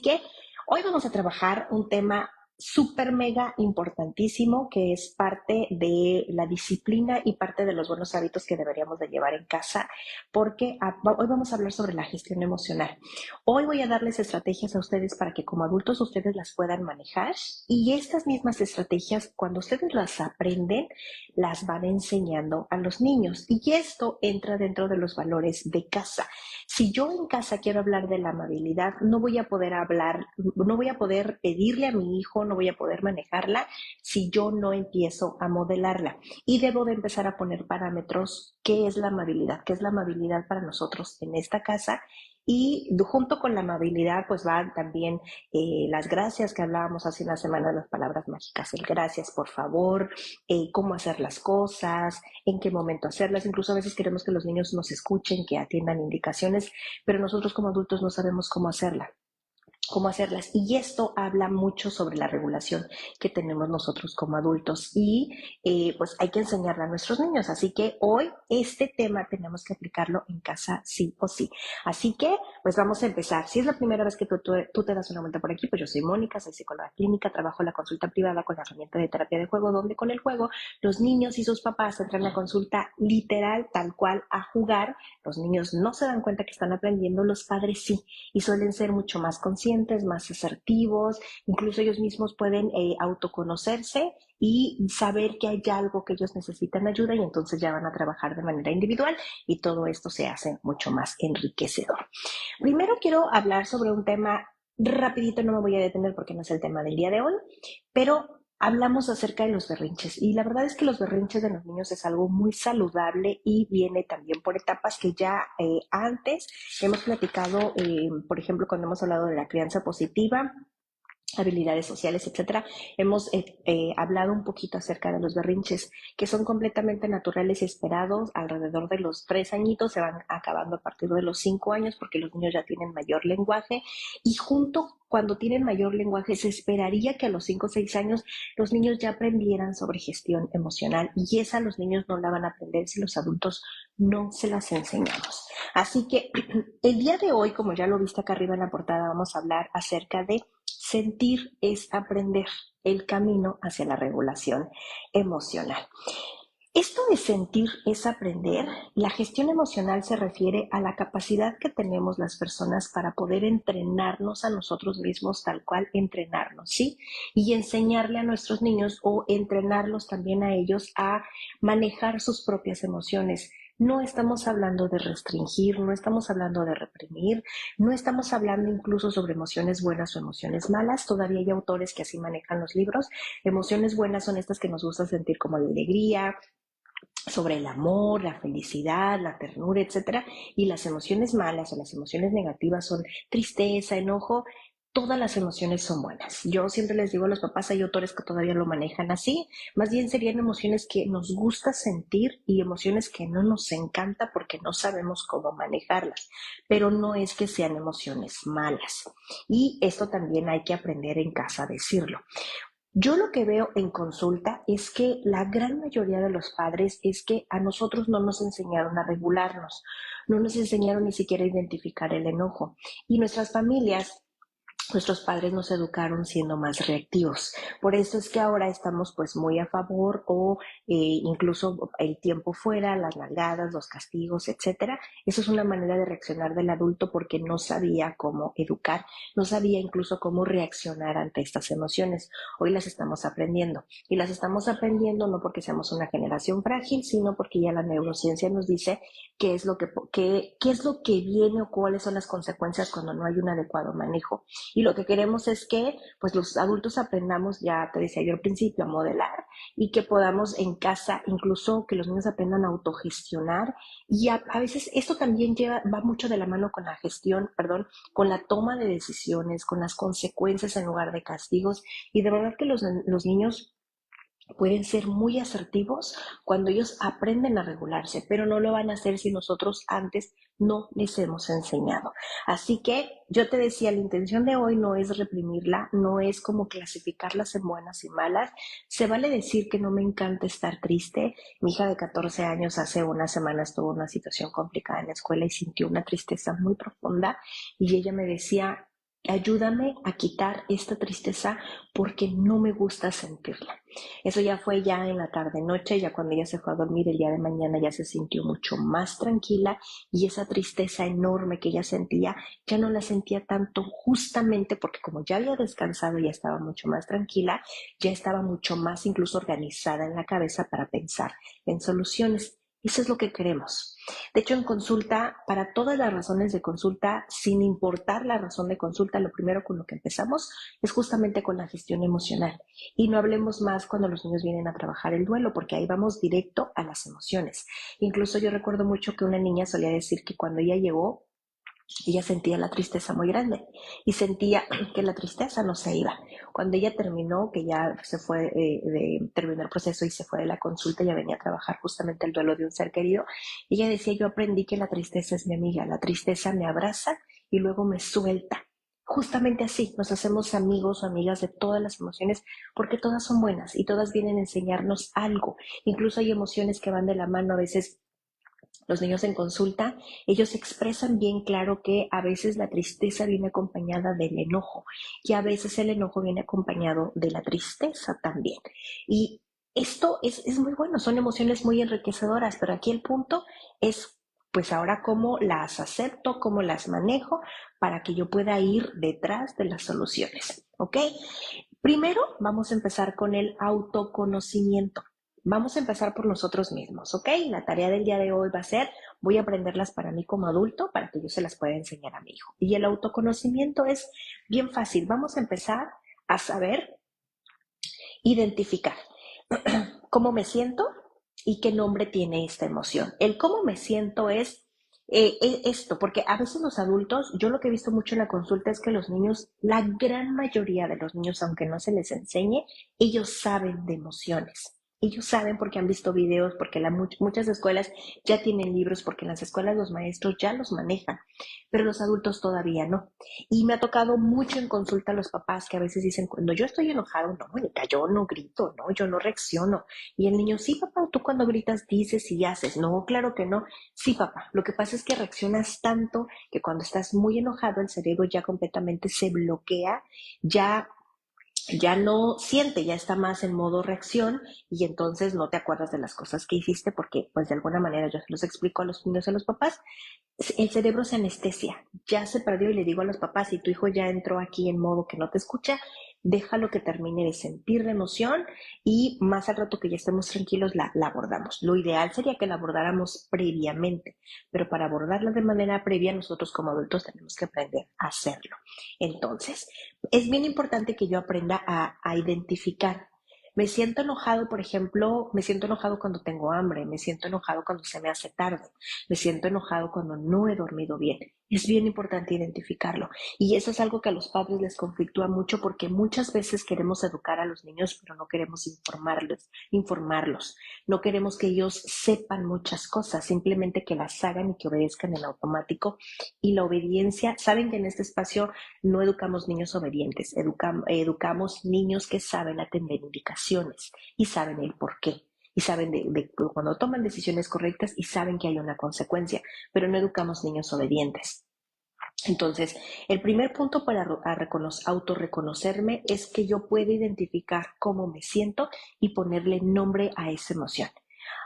que hoy vamos a trabajar un tema súper mega importantísimo que es parte de la disciplina y parte de los buenos hábitos que deberíamos de llevar en casa, porque hoy vamos a hablar sobre la gestión emocional. Hoy voy a darles estrategias a ustedes para que como adultos ustedes las puedan manejar, y estas mismas estrategias, cuando ustedes las aprenden, las van enseñando a los niños, y esto entra dentro de los valores de casa. Si yo en casa quiero hablar de la amabilidad, no voy a poder hablar, no voy a poder pedirle a mi hijo, no voy a poder manejarla si yo no empiezo a modelarla. Y debo de empezar a poner parámetros. ¿Qué es la amabilidad? ¿Qué es la amabilidad para nosotros en esta casa? Y junto con la amabilidad, pues van también las gracias que hablábamos hace una semana, las palabras mágicas, el gracias, por favor, cómo hacer las cosas, en qué momento hacerlas. Incluso a veces queremos que los niños nos escuchen, que atiendan indicaciones, pero nosotros como adultos no sabemos cómo hacerlas. Y esto habla mucho sobre la regulación que tenemos nosotros como adultos, y pues hay que enseñarla a nuestros niños. Así que hoy este tema tenemos que aplicarlo en casa sí o sí. Así que pues vamos a empezar. Si es la primera vez que tú te das una vuelta por aquí, pues yo soy Mónica, soy psicóloga clínica, trabajo en la consulta privada con la herramienta de terapia de juego, donde con el juego los niños y sus papás entran a consulta literal, tal cual, a jugar. Los niños no se dan cuenta que están aprendiendo, los padres sí, y suelen ser mucho más conscientes, más asertivos. Incluso ellos mismos pueden autoconocerse y saber que hay algo que ellos necesitan ayuda, y entonces ya van a trabajar de manera individual, y todo esto se hace mucho más enriquecedor. Primero quiero hablar sobre un tema rapidito, no me voy a detener porque no es el tema del día de hoy, pero hablamos acerca de los berrinches, y la verdad es que los berrinches de los niños es algo muy saludable y viene también por etapas que ya antes hemos platicado, por ejemplo, cuando hemos hablado de la crianza positiva, habilidades sociales, etcétera. Hemos hablado un poquito acerca de los berrinches, que son completamente naturales y esperados alrededor de los 3 añitos, se van acabando a partir de los 5 años, porque los niños ya tienen mayor lenguaje, y junto cuando tienen mayor lenguaje se esperaría que a los 5 o 6 años los niños ya aprendieran sobre gestión emocional, y esa los niños no la van a aprender si los adultos no se las enseñamos. Así que el día de hoy, como ya lo viste acá arriba en la portada, vamos a hablar acerca de sentir es aprender, el camino hacia la regulación emocional. Esto de sentir es aprender. La gestión emocional se refiere a la capacidad que tenemos las personas para poder entrenarnos a nosotros mismos, tal cual entrenarnos, ¿sí? Y enseñarle a nuestros niños, o entrenarlos también a ellos, a manejar sus propias emociones. No estamos hablando de restringir, no estamos hablando de reprimir, no estamos hablando incluso sobre emociones buenas o emociones malas. Todavía hay autores que así manejan los libros. Emociones buenas son estas que nos gusta sentir, como la alegría, sobre el amor, la felicidad, la ternura, etcétera. Y las emociones malas o las emociones negativas son tristeza, enojo. Todas las emociones son buenas. Yo siempre les digo a los papás, hay autores que todavía lo manejan así. Más bien serían emociones que nos gusta sentir y emociones que no nos encanta porque no sabemos cómo manejarlas. Pero no es que sean emociones malas. Y esto también hay que aprender en casa a decirlo. Yo lo que veo en consulta es que la gran mayoría de los padres es que a nosotros no nos enseñaron a regularnos, no nos enseñaron ni siquiera a identificar el enojo. Y nuestras familias, nuestros padres nos educaron siendo más reactivos. Por eso es que ahora estamos pues muy a favor, o incluso el tiempo fuera, las nalgadas, los castigos, etcétera. Eso es una manera de reaccionar del adulto porque no sabía cómo educar, no sabía incluso cómo reaccionar ante estas emociones. Hoy las estamos aprendiendo, y las estamos aprendiendo no porque seamos una generación frágil, sino porque ya la neurociencia nos dice qué es lo que viene, o cuáles son las consecuencias cuando no hay un adecuado manejo. Y lo que queremos es que pues los adultos aprendamos, ya te decía yo al principio, a modelar, y que podamos en casa, incluso que los niños aprendan a autogestionar. Y a veces esto también va mucho de la mano con la gestión, perdón, con la toma de decisiones, con las consecuencias en lugar de castigos. Y de verdad que los niños pueden ser muy asertivos cuando ellos aprenden a regularse, pero no lo van a hacer si nosotros antes no les hemos enseñado. Así que yo te decía, la intención de hoy no es reprimirla, no es como clasificarlas en buenas y malas. Se vale decir que no me encanta estar triste. Mi hija de 14 años hace unas semanas tuvo una situación complicada en la escuela y sintió una tristeza muy profunda, y ella me decía, Ayúdame a quitar esta tristeza porque no me gusta sentirla. Eso ya fue ya en la tarde noche, ya cuando ella se fue a dormir el día de mañana ya se sintió mucho más tranquila y esa tristeza enorme que ella sentía ya no la sentía tanto justamente porque como ya había descansado ya estaba mucho más tranquila, ya estaba mucho más incluso organizada en la cabeza para pensar en soluciones. Eso es lo que queremos. De hecho, en consulta, para todas las razones de consulta, sin importar la razón de consulta, lo primero con lo que empezamos es justamente con la gestión emocional. Y no hablemos más cuando los niños vienen a trabajar el duelo, porque ahí vamos directo a las emociones. Incluso yo recuerdo mucho que una niña solía decir que cuando ella llegó, ella sentía la tristeza muy grande y sentía que la tristeza no se iba. Cuando ella terminó, que ya se fue terminó el proceso y se fue de la consulta, ya venía a trabajar justamente el duelo de un ser querido, ella decía, yo aprendí que la tristeza es mi amiga, la tristeza me abraza y luego me suelta. Justamente así, nos hacemos amigos o amigas de todas las emociones porque todas son buenas y todas vienen a enseñarnos algo. Incluso hay emociones que van de la mano a veces los niños en consulta, ellos expresan bien claro que a veces la tristeza viene acompañada del enojo y a veces el enojo viene acompañado de la tristeza también. Y esto es muy bueno, son emociones muy enriquecedoras, pero aquí el punto es, pues ahora cómo las acepto, cómo las manejo para que yo pueda ir detrás de las soluciones, ¿ok? Primero vamos a empezar con el autoconocimiento. Vamos a empezar por nosotros mismos, ¿ok? La tarea del día de hoy va a ser, voy a aprenderlas para mí como adulto, para que yo se las pueda enseñar a mi hijo. Y el autoconocimiento es bien fácil. Vamos a empezar a saber identificar cómo me siento y qué nombre tiene esta emoción. El cómo me siento es esto, porque a veces los adultos, yo lo que he visto mucho en la consulta es que los niños, la gran mayoría de los niños, aunque no se les enseñe, ellos saben de emociones. Ellos saben porque han visto videos, porque muchas escuelas ya tienen libros, porque en las escuelas los maestros ya los manejan, pero los adultos todavía no. Y me ha tocado mucho en consulta a los papás que a veces dicen, cuando yo estoy enojado, no, bonita, yo no grito, no, yo no reacciono. Y el niño, sí, papá, tú cuando gritas dices y haces. No, claro que no. Sí, papá, lo que pasa es que reaccionas tanto que cuando estás muy enojado el cerebro ya completamente se bloquea, ya ya no siente, ya está más en modo reacción y entonces no te acuerdas de las cosas que hiciste porque pues de alguna manera yo se los explico a los niños y a los papás, el cerebro se anestesia, ya se perdió y le digo a los papás, si tu hijo ya entró aquí en modo que no te escucha, déjalo que termine de sentir la emoción y más al rato que ya estemos tranquilos la abordamos. Lo ideal sería que la abordáramos previamente, pero para abordarla de manera previa nosotros como adultos tenemos que aprender a hacerlo. Entonces, es bien importante que yo aprenda a identificar. Me siento enojado, por ejemplo, me siento enojado cuando tengo hambre, me siento enojado cuando se me hace tarde, me siento enojado cuando no he dormido bien. Es bien importante identificarlo. Y eso es algo que a los padres les conflictúa mucho porque muchas veces queremos educar a los niños, pero no queremos informarlos. No queremos que ellos sepan muchas cosas, simplemente que las hagan y que obedezcan en automático. Y la obediencia, saben que en este espacio no educamos niños obedientes, educamos niños que saben atender indicaciones y saben el por qué. Y saben de cuando toman decisiones correctas y saben que hay una consecuencia, pero no educamos niños obedientes. Entonces, el primer punto para autorreconocerme es que yo pueda identificar cómo me siento y ponerle nombre a esa emoción.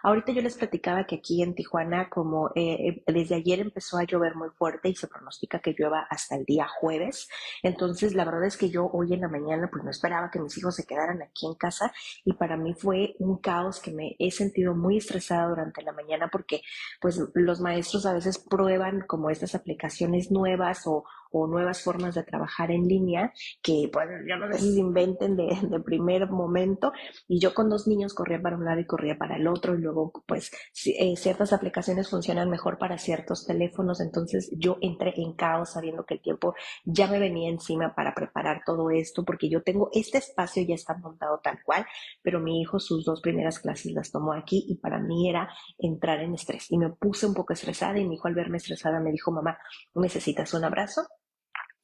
Ahorita yo les platicaba que aquí en Tijuana, como desde ayer empezó a llover muy fuerte y se pronostica que llueva hasta el día jueves. Entonces, la verdad es que yo hoy en la mañana, pues no esperaba que mis hijos se quedaran aquí en casa y para mí fue un caos que me he sentido muy estresada durante la mañana porque, pues, los maestros a veces prueban como estas aplicaciones nuevas o nuevas formas de trabajar en línea que, pues, yo no sé si se inventen de primer momento y yo con dos niños corría para un lado y corría para el otro y luego pues ciertas aplicaciones funcionan mejor para ciertos teléfonos, entonces yo entré en caos sabiendo que el tiempo ya me venía encima para preparar todo esto porque yo tengo este espacio ya está montado tal cual, pero mi hijo sus dos primeras clases las tomó aquí y para mí era entrar en estrés y me puse un poco estresada y mi hijo al verme estresada me dijo, mamá, ¿necesitas un abrazo?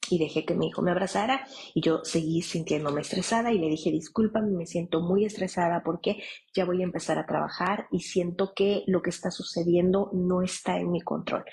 Y dejé que mi hijo me abrazara y yo seguí sintiéndome estresada y le dije, discúlpame, me siento muy estresada porque ya voy a empezar a trabajar y siento que lo que está sucediendo no está en mi control.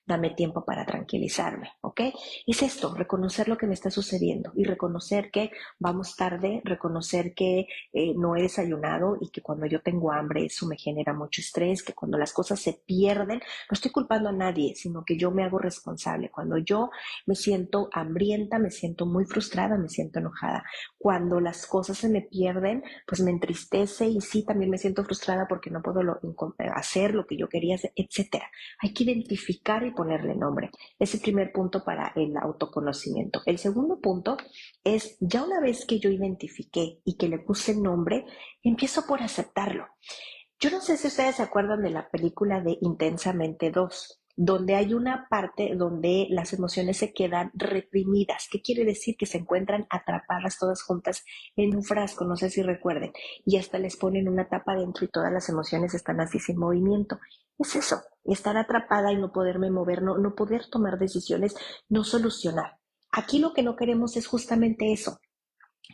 dame tiempo para tranquilizarme, ¿ok? Es esto, reconocer lo que me está sucediendo y reconocer que vamos tarde, reconocer que no he desayunado y que cuando yo tengo hambre eso me genera mucho estrés, que cuando las cosas se pierden, no estoy culpando a nadie, sino que yo me hago responsable. Cuando yo me siento hambrienta, me siento muy frustrada, me siento enojada. Cuando las cosas se me pierden, pues me entristece y sí, también me siento frustrada porque no puedo hacer lo que yo quería hacer, etcétera. Hay que identificar y ponerle nombre. Es el primer punto para el autoconocimiento. El segundo punto es, ya una vez que yo identifiqué y que le puse nombre, empiezo por aceptarlo. Yo no sé si ustedes se acuerdan de la película de Intensamente 2, donde hay una parte donde las emociones se quedan reprimidas. ¿Qué quiere decir? Que se encuentran atrapadas todas juntas en un frasco, no sé si recuerden, y hasta les ponen una tapa dentro y todas las emociones están así sin movimiento. Es eso, estar atrapada y no poderme mover, no poder tomar decisiones, no solucionar. Aquí lo que no queremos es justamente eso.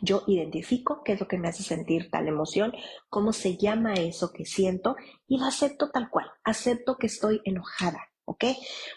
Yo identifico qué es lo que me hace sentir tal emoción, cómo se llama eso que siento y lo acepto tal cual. Acepto que estoy enojada, ¿ok?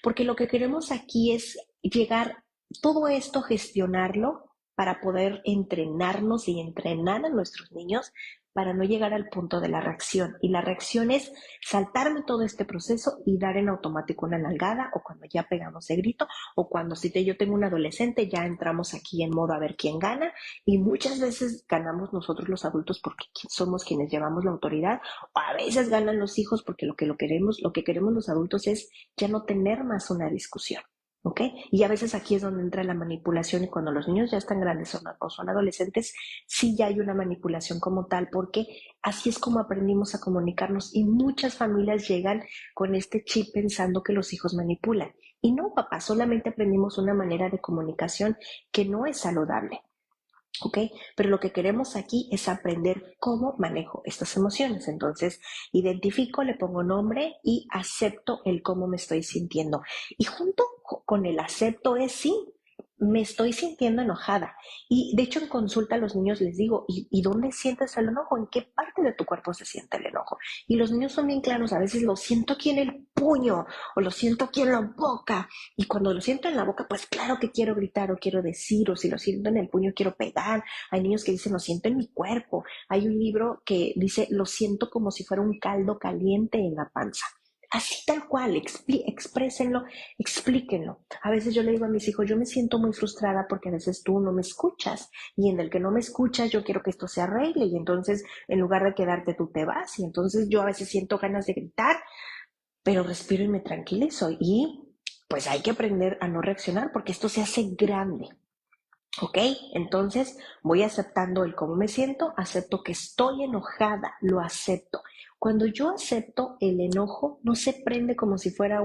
Porque lo que queremos aquí es llegar, todo esto, gestionarlo para poder entrenarnos y entrenar a nuestros niños para no llegar al punto de la reacción. Y la reacción es saltarme todo este proceso y dar en automático una nalgada o cuando ya pegamos de grito o cuando yo tengo un adolescente ya entramos aquí en modo a ver quién gana y muchas veces ganamos nosotros los adultos porque somos quienes llevamos la autoridad, o a veces ganan los hijos porque lo que queremos los adultos es ya no tener más una discusión. ¿Ok? Y a veces aquí es donde entra la manipulación y cuando los niños ya están grandes o son adolescentes, sí ya hay una manipulación como tal, porque así es como aprendimos a comunicarnos y muchas familias llegan con este chip pensando que los hijos manipulan. Y no, papá, solamente aprendimos una manera de comunicación que no es saludable. ¿Ok? Pero lo que queremos aquí es aprender cómo manejo estas emociones. Entonces, identifico, le pongo nombre y acepto el cómo me estoy sintiendo. Y junto con el acepto es sí, me estoy sintiendo enojada. Y de hecho en consulta a los niños les digo, ¿y dónde sientes el enojo? ¿En qué parte de tu cuerpo se siente el enojo? Y los niños son bien claros, a veces lo siento aquí en el puño o lo siento aquí en la boca. Y cuando lo siento en la boca, pues claro que quiero gritar o quiero decir, o si lo siento en el puño quiero pegar. Hay niños que dicen, lo siento en mi cuerpo. Hay un libro que dice, lo siento como si fuera un caldo caliente en la panza. Así tal cual, exprésenlo, explíquenlo. A veces yo le digo a mis hijos, yo me siento muy frustrada porque a veces tú no me escuchas y en el que no me escuchas yo quiero que esto se arregle y entonces en lugar de quedarte tú te vas y entonces yo a veces siento ganas de gritar, pero respiro y me tranquilizo y pues hay que aprender a no reaccionar porque esto se hace grande. ¿Ok? Entonces voy aceptando el cómo me siento, acepto que estoy enojada, lo acepto. Cuando yo acepto el enojo, no se prende como si fuera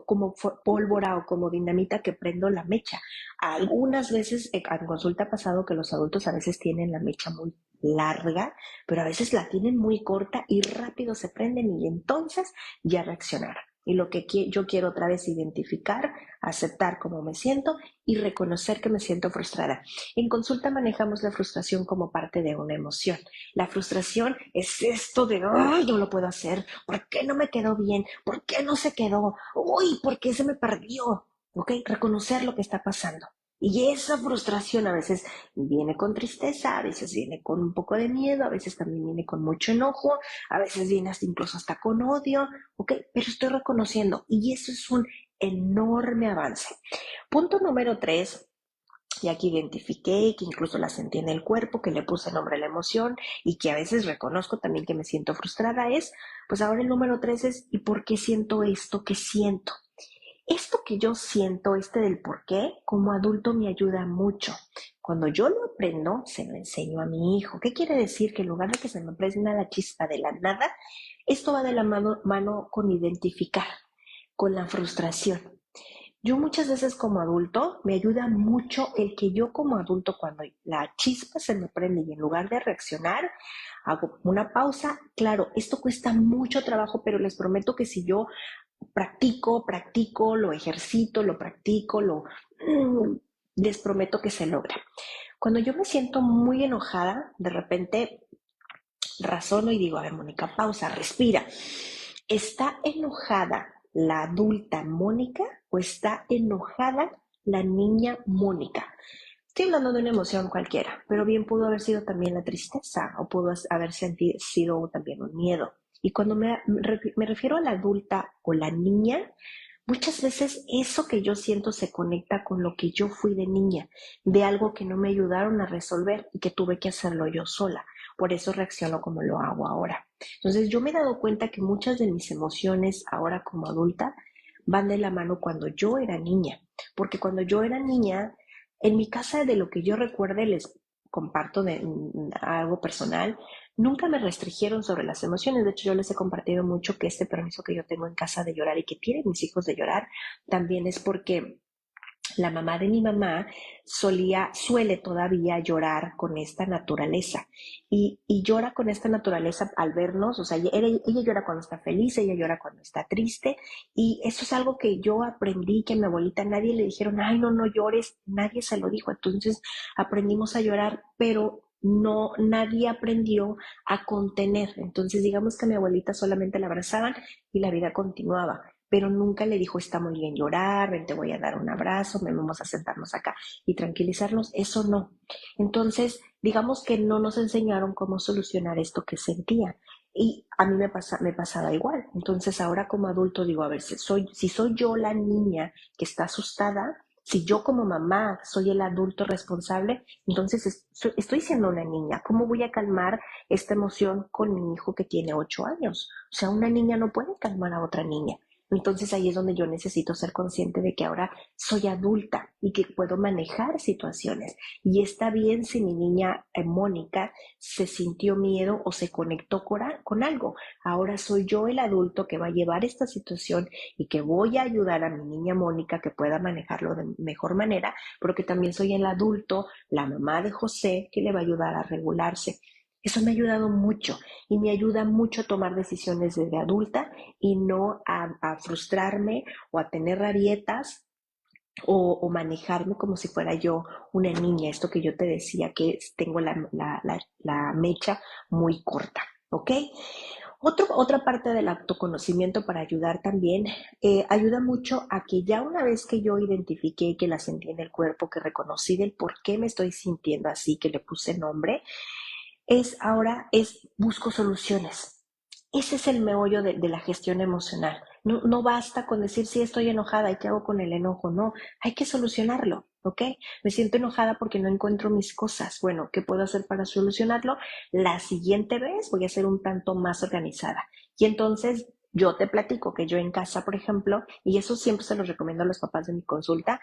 como pólvora o como dinamita que prendo la mecha. Algunas veces, en consulta ha pasado que los adultos a veces tienen la mecha muy larga, pero a veces la tienen muy corta y rápido se prenden y entonces ya reaccionaron. Y lo que yo quiero otra vez identificar, aceptar cómo me siento y reconocer que me siento frustrada. En consulta manejamos la frustración como parte de una emoción. La frustración es esto de, ¡ay, no lo puedo hacer! ¿Por qué no me quedó bien? ¿Por qué no se quedó? ¡Uy, por qué se me perdió! ¿Ok? Reconocer lo que está pasando. Y esa frustración a veces viene con tristeza, a veces viene con un poco de miedo, a veces también viene con mucho enojo, a veces viene incluso hasta con odio, ¿ok? Pero estoy reconociendo y eso es un enorme avance. Punto número 3, ya que identifiqué, que incluso la sentí en el cuerpo, que le puse nombre a la emoción y que a veces reconozco también que me siento frustrada es, pues ahora el número 3 es, ¿y por qué siento esto que siento? Esto que yo siento, del por qué, como adulto me ayuda mucho. Cuando yo lo aprendo, se lo enseño a mi hijo. ¿Qué quiere decir? Que en lugar de que se me prenda la chispa de la nada, esto va de la mano con identificar, con la frustración. Yo muchas veces como adulto me ayuda mucho el que yo como adulto cuando la chispa se me prende y en lugar de reaccionar hago una pausa. Claro, esto cuesta mucho trabajo, pero les prometo que si yo practico, lo ejercito, lo practico, les prometo que se logra. Cuando yo me siento muy enojada, de repente razono y digo, a ver, Mónica, pausa, respira. Está enojada, la adulta Mónica o está enojada la niña Mónica. Estoy hablando de una emoción cualquiera, pero bien pudo haber sido también la tristeza o pudo haber sido también un miedo. Y cuando me refiero a la adulta o la niña, muchas veces eso que yo siento se conecta con lo que yo fui de niña, de algo que no me ayudaron a resolver y que tuve que hacerlo yo sola. Por eso reacciono como lo hago ahora. Entonces yo me he dado cuenta que muchas de mis emociones ahora como adulta van de la mano cuando yo era niña. Porque cuando yo era niña, en mi casa, de lo que yo recuerde, les comparto algo personal, nunca me restringieron sobre las emociones. De hecho, yo les he compartido mucho que este permiso que yo tengo en casa de llorar y que tienen mis hijos de llorar, también es porque la mamá de mi mamá suele todavía llorar con esta naturaleza y llora con esta naturaleza al vernos, o sea, ella llora cuando está feliz, ella llora cuando está triste y eso es algo que yo aprendí, que a mi abuelita nadie le dijeron, ay, no, no llores, nadie se lo dijo, entonces aprendimos a llorar, pero no, nadie aprendió a contener, entonces digamos que a mi abuelita solamente la abrazaban y la vida continuaba, pero nunca le dijo, está muy bien llorar, ven, te voy a dar un abrazo, ven, vamos a sentarnos acá y tranquilizarnos, eso no. Entonces, digamos que no nos enseñaron cómo solucionar esto que sentía. Y a mí me pasaba igual. Entonces, ahora como adulto digo, a ver, si soy yo la niña que está asustada, si yo como mamá soy el adulto responsable, entonces estoy siendo una niña. ¿Cómo voy a calmar esta emoción con mi hijo que tiene 8 años? O sea, una niña no puede calmar a otra niña. Entonces ahí es donde yo necesito ser consciente de que ahora soy adulta y que puedo manejar situaciones. Y está bien si mi niña Mónica se sintió miedo o se conectó con algo. Ahora soy yo el adulto que va a llevar esta situación y que voy a ayudar a mi niña Mónica que pueda manejarlo de mejor manera, porque también soy el adulto, la mamá de José, que le va a ayudar a regularse. Eso me ha ayudado mucho y me ayuda mucho a tomar decisiones desde adulta y no a frustrarme o a tener rabietas o manejarme como si fuera yo una niña. Esto que yo te decía, que tengo la mecha muy corta, ¿ok? Otra parte del autoconocimiento para ayudar también, ayuda mucho a que ya una vez que yo identifiqué que la sentí en el cuerpo, que reconocí del por qué me estoy sintiendo así, que le puse nombre, busco soluciones. Ese es el meollo de la gestión emocional. No, no basta con decir, sí, estoy enojada, ¿y qué hago con el enojo? No, hay que solucionarlo, ¿ok? Me siento enojada porque no encuentro mis cosas. Bueno, ¿qué puedo hacer para solucionarlo? La siguiente vez voy a ser un tanto más organizada. Y entonces yo te platico que yo en casa, por ejemplo, y eso siempre se los recomiendo a los papás de mi consulta,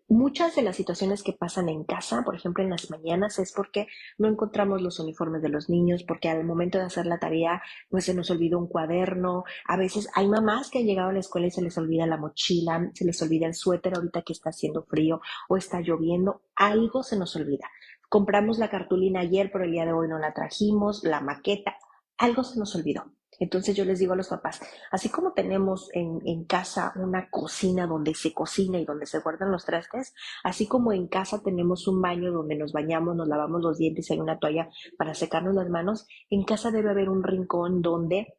muchas de las situaciones que pasan en casa, por ejemplo en las mañanas, es porque no encontramos los uniformes de los niños, porque al momento de hacer la tarea, pues se nos olvidó un cuaderno. A veces hay mamás que han llegado a la escuela y se les olvida la mochila, se les olvida el suéter ahorita que está haciendo frío o está lloviendo, algo se nos olvida. Compramos la cartulina ayer, pero el día de hoy no la trajimos, la maqueta, algo se nos olvidó. Entonces yo les digo a los papás, así como tenemos en casa una cocina donde se cocina y donde se guardan los trastes, así como en casa tenemos un baño donde nos bañamos, nos lavamos los dientes y hay una toalla para secarnos las manos, en casa debe haber un rincón donde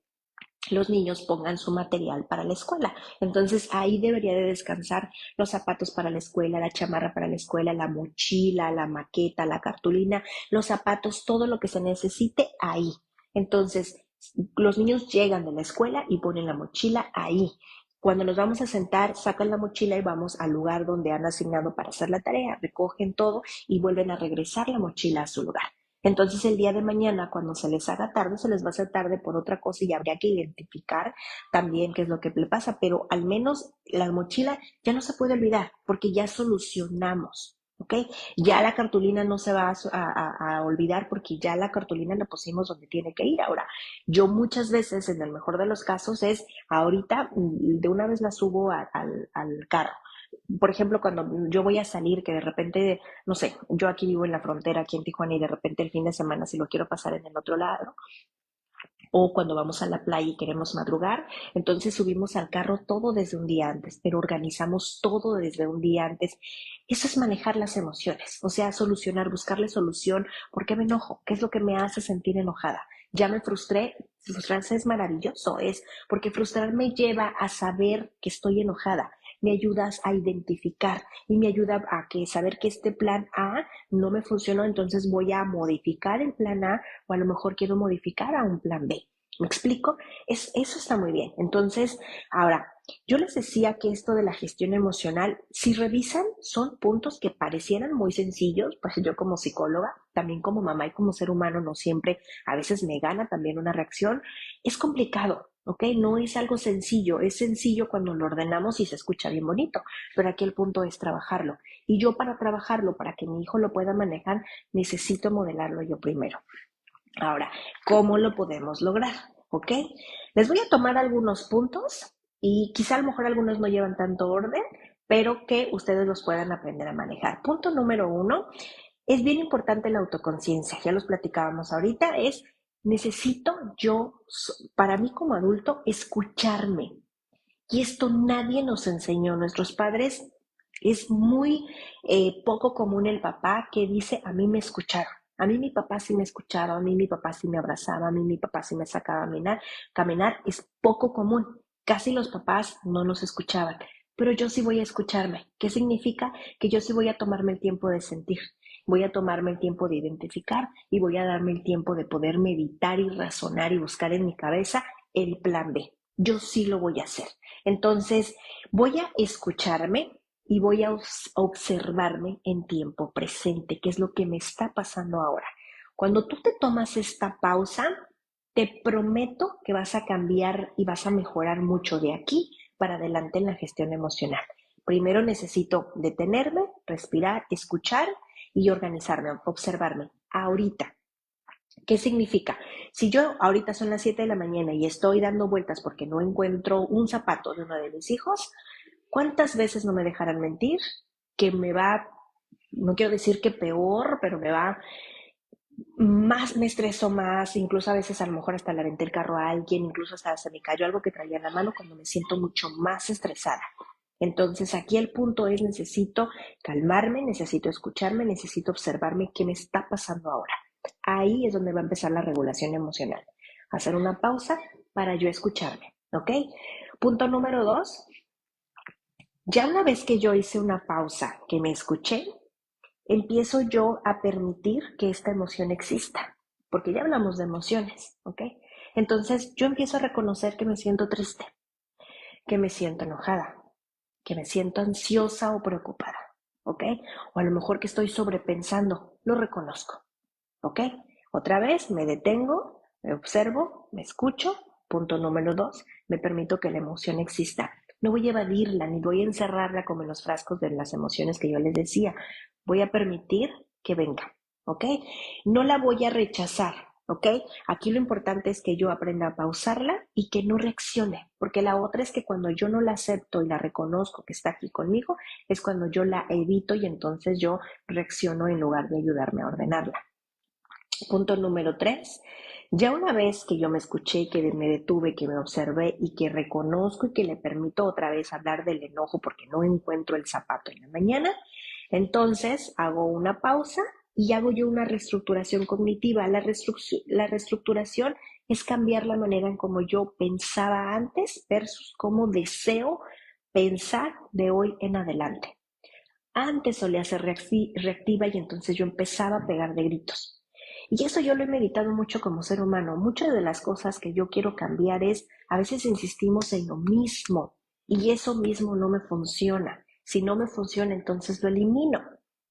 los niños pongan su material para la escuela. Entonces ahí debería de descansar los zapatos para la escuela, la chamarra para la escuela, la mochila, la maqueta, la cartulina, los zapatos, todo lo que se necesite ahí. Entonces, los niños llegan de la escuela y ponen la mochila ahí. Cuando nos vamos a sentar, sacan la mochila y vamos al lugar donde han asignado para hacer la tarea, recogen todo y vuelven a regresar la mochila a su lugar. Entonces el día de mañana, cuando se les haga tarde, se les va a hacer tarde por otra cosa y habría que identificar también qué es lo que le pasa, pero al menos la mochila ya no se puede olvidar porque ya solucionamos. ¿Ok? Ya la cartulina no se va a olvidar porque ya la cartulina la pusimos donde tiene que ir. Ahora, yo muchas veces, en el mejor de los casos, es ahorita de una vez la subo al carro. Por ejemplo, cuando yo voy a salir, que de repente, no sé, yo aquí vivo en la frontera, aquí en Tijuana, y de repente el fin de semana, si lo quiero pasar en el otro lado, o cuando vamos a la playa y queremos madrugar, entonces subimos al carro todo desde un día antes, pero organizamos todo desde un día antes. Eso es manejar las emociones, o sea, solucionar, buscarle solución. ¿Por qué me enojo? ¿Qué es lo que me hace sentir enojada? Ya me frustré. Frustrarse es maravilloso, es porque frustrarme lleva a saber que estoy enojada, me ayudas a identificar y me ayuda a que saber que este plan A no me funcionó, entonces voy a modificar el plan A o a lo mejor quiero modificar a un plan B. ¿Me explico? Eso está muy bien. Entonces, ahora, yo les decía que esto de la gestión emocional, si revisan, son puntos que parecieran muy sencillos, pues yo como psicóloga, también como mamá y como ser humano, no siempre, a veces me gana también una reacción, es complicado, ¿ok? No es algo sencillo, es sencillo cuando lo ordenamos y se escucha bien bonito, pero aquí el punto es trabajarlo. Y yo para trabajarlo, para que mi hijo lo pueda manejar, necesito modelarlo yo primero. Ahora, ¿cómo lo podemos lograr? ¿Ok? Les voy a tomar algunos puntos y quizá a lo mejor algunos no llevan tanto orden, pero que ustedes los puedan aprender a manejar. Punto número 1, es bien importante la autoconciencia, ya los platicábamos ahorita, es necesito yo, para mí como adulto, escucharme. Y esto nadie nos enseñó. Nuestros padres, es muy poco común el papá que dice, a mí me escucharon. A mí mi papá sí me escuchaba, a mí mi papá sí me abrazaba, a mí mi papá sí me sacaba a caminar. Caminar es poco común. Casi los papás no nos escuchaban. Pero yo sí voy a escucharme. ¿Qué significa? Que yo sí voy a tomarme el tiempo de sentir. Voy a tomarme el tiempo de identificar y voy a darme el tiempo de poder meditar y razonar y buscar en mi cabeza el plan B. Yo sí lo voy a hacer. Entonces, voy a escucharme y voy a observarme en tiempo presente, qué es lo que me está pasando ahora. Cuando tú te tomas esta pausa, te prometo que vas a cambiar y vas a mejorar mucho de aquí para adelante en la gestión emocional. Primero necesito detenerme, respirar, escuchar y organizarme, observarme. Ahorita, ¿qué significa? Si yo ahorita son las 7 de la mañana y estoy dando vueltas porque no encuentro un zapato de uno de mis hijos, ¿cuántas veces no me dejarán mentir? Que me va, no quiero decir que peor, pero me va más, me estreso más, incluso a veces a lo mejor hasta le aventé el carro a alguien, incluso hasta se me cayó algo que traía en la mano cuando me siento mucho más estresada. Entonces aquí el punto es necesito calmarme, necesito escucharme, necesito observarme qué me está pasando ahora. Ahí es donde va a empezar la regulación emocional. Hacer una pausa para yo escucharme, ¿ok? Punto número 2, ya una vez que yo hice una pausa, que me escuché, empiezo yo a permitir que esta emoción exista, porque ya hablamos de emociones, ¿ok? Entonces yo empiezo a reconocer que me siento triste, que me siento enojada, que me siento ansiosa o preocupada, ¿ok? O a lo mejor que estoy sobrepensando, lo reconozco, ¿ok? Otra vez me detengo, me observo, me escucho. Punto número 2, me permito que la emoción exista. No voy a evadirla ni voy a encerrarla como en los frascos de las emociones que yo les decía. Voy a permitir que venga, ¿ok? No la voy a rechazar, ¿ok? Aquí lo importante es que yo aprenda a pausarla y que no reaccione, porque la otra es que cuando yo no la acepto y la reconozco que está aquí conmigo, es cuando yo la evito y entonces yo reacciono en lugar de ayudarme a ordenarla. Punto número 3, ya una vez que yo me escuché, que me detuve, que me observé y que reconozco y que le permito otra vez hablar del enojo porque no encuentro el zapato en la mañana, entonces hago una pausa y hago yo una reestructuración cognitiva. La reestructuración es cambiar la manera en cómo yo pensaba antes versus cómo deseo pensar de hoy en adelante. Antes solía ser reactiva y entonces yo empezaba a pegar de gritos. Y eso yo lo he meditado mucho como ser humano. Muchas de las cosas que yo quiero cambiar es, a veces insistimos en lo mismo y eso mismo no me funciona. Si no me funciona, entonces lo elimino.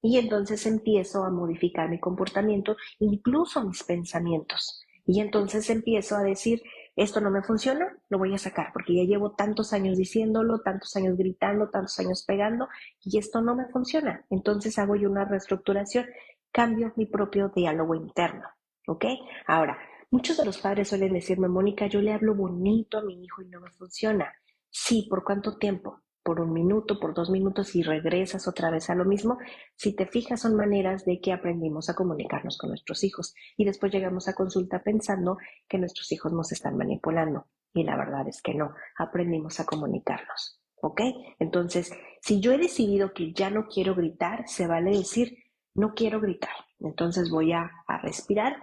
Y entonces empiezo a modificar mi comportamiento, incluso mis pensamientos. Y entonces empiezo a decir, esto no me funciona, lo voy a sacar, porque ya llevo tantos años diciéndolo, tantos años gritando, tantos años pegando, y esto no me funciona. Entonces hago yo una reestructuración, cambio mi propio diálogo interno, ¿ok? Ahora, muchos de los padres suelen decirme, Mónica, yo le hablo bonito a mi hijo y no me funciona. Sí, ¿por cuánto tiempo? Por 1 minuto, por 2 minutos y regresas otra vez a lo mismo. Si te fijas, son maneras de que aprendimos a comunicarnos con nuestros hijos y después llegamos a consulta pensando que nuestros hijos nos están manipulando. Y la verdad es que no, aprendimos a comunicarnos, ¿ok? Entonces, si yo he decidido que ya no quiero gritar, se vale decir, no quiero gritar. Entonces voy a respirar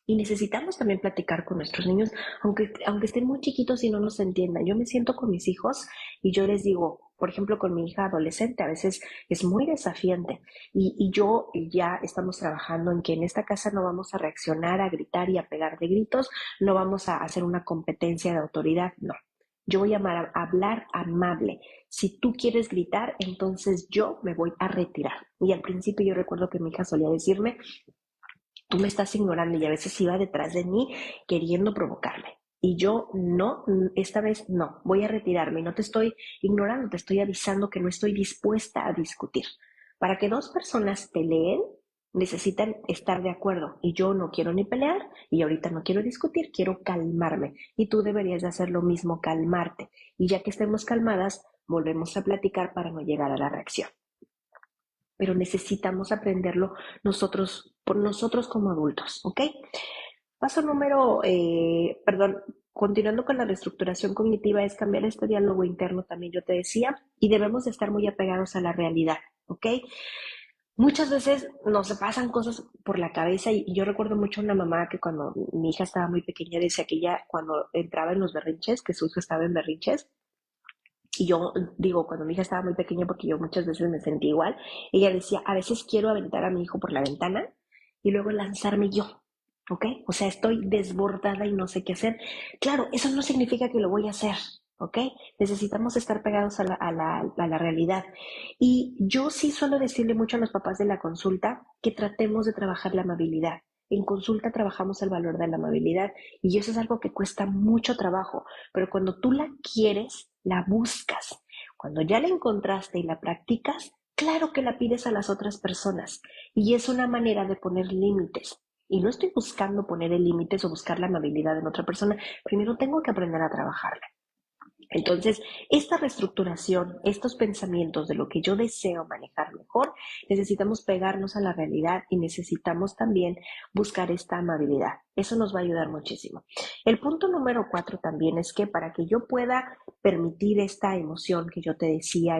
Y necesitamos también platicar con nuestros niños, aunque estén muy chiquitos y no nos entiendan. Yo me siento con mis hijos y yo les digo, por ejemplo, con mi hija adolescente, a veces es muy desafiante. Y yo ya estamos trabajando en que en esta casa no vamos a reaccionar, a gritar y a pegar de gritos, no vamos a hacer una competencia de autoridad, no. Yo voy a hablar amable. Si tú quieres gritar, entonces yo me voy a retirar. Y al principio yo recuerdo que mi hija solía decirme, tú me estás ignorando, y a veces iba detrás de mí queriendo provocarme. Y yo no, esta vez no, voy a retirarme y no te estoy ignorando, te estoy avisando que no estoy dispuesta a discutir. Para que dos personas peleen, necesitan estar de acuerdo y yo no quiero ni pelear y ahorita no quiero discutir, quiero calmarme y tú deberías de hacer lo mismo, calmarte. Y ya que estemos calmadas, volvemos a platicar para no llegar a la reacción, pero necesitamos aprenderlo nosotros, por nosotros como adultos, ¿ok? Paso número, continuando con la reestructuración cognitiva, es cambiar este diálogo interno también, yo te decía, y debemos de estar muy apegados a la realidad, ¿ok? Muchas veces nos pasan cosas por la cabeza y yo recuerdo mucho a una mamá que cuando mi hija estaba muy pequeña decía que ella cuando entraba en los berrinches, que su hijo estaba en berrinches, y yo digo, cuando mi hija estaba muy pequeña, porque yo muchas veces me sentí igual, ella decía, a veces quiero aventar a mi hijo por la ventana y luego lanzarme yo, ¿ok? O sea, estoy desbordada y no sé qué hacer. Claro, eso no significa que lo voy a hacer, ¿ok? Necesitamos estar pegados a la realidad. Y yo sí suelo decirle mucho a los papás de la consulta que tratemos de trabajar la amabilidad. En consulta trabajamos el valor de la amabilidad y eso es algo que cuesta mucho trabajo, pero cuando tú la quieres, la buscas. Cuando ya la encontraste y la practicas, claro que la pides a las otras personas y es una manera de poner límites. Y no estoy buscando poner límites o buscar la amabilidad en otra persona, primero tengo que aprender a trabajarla. Entonces, esta reestructuración, estos pensamientos de lo que yo deseo manejar mejor, necesitamos pegarnos a la realidad y necesitamos también buscar esta amabilidad. Eso nos va a ayudar muchísimo. El punto número 4 también es que para que yo pueda permitir esta emoción que yo te decía,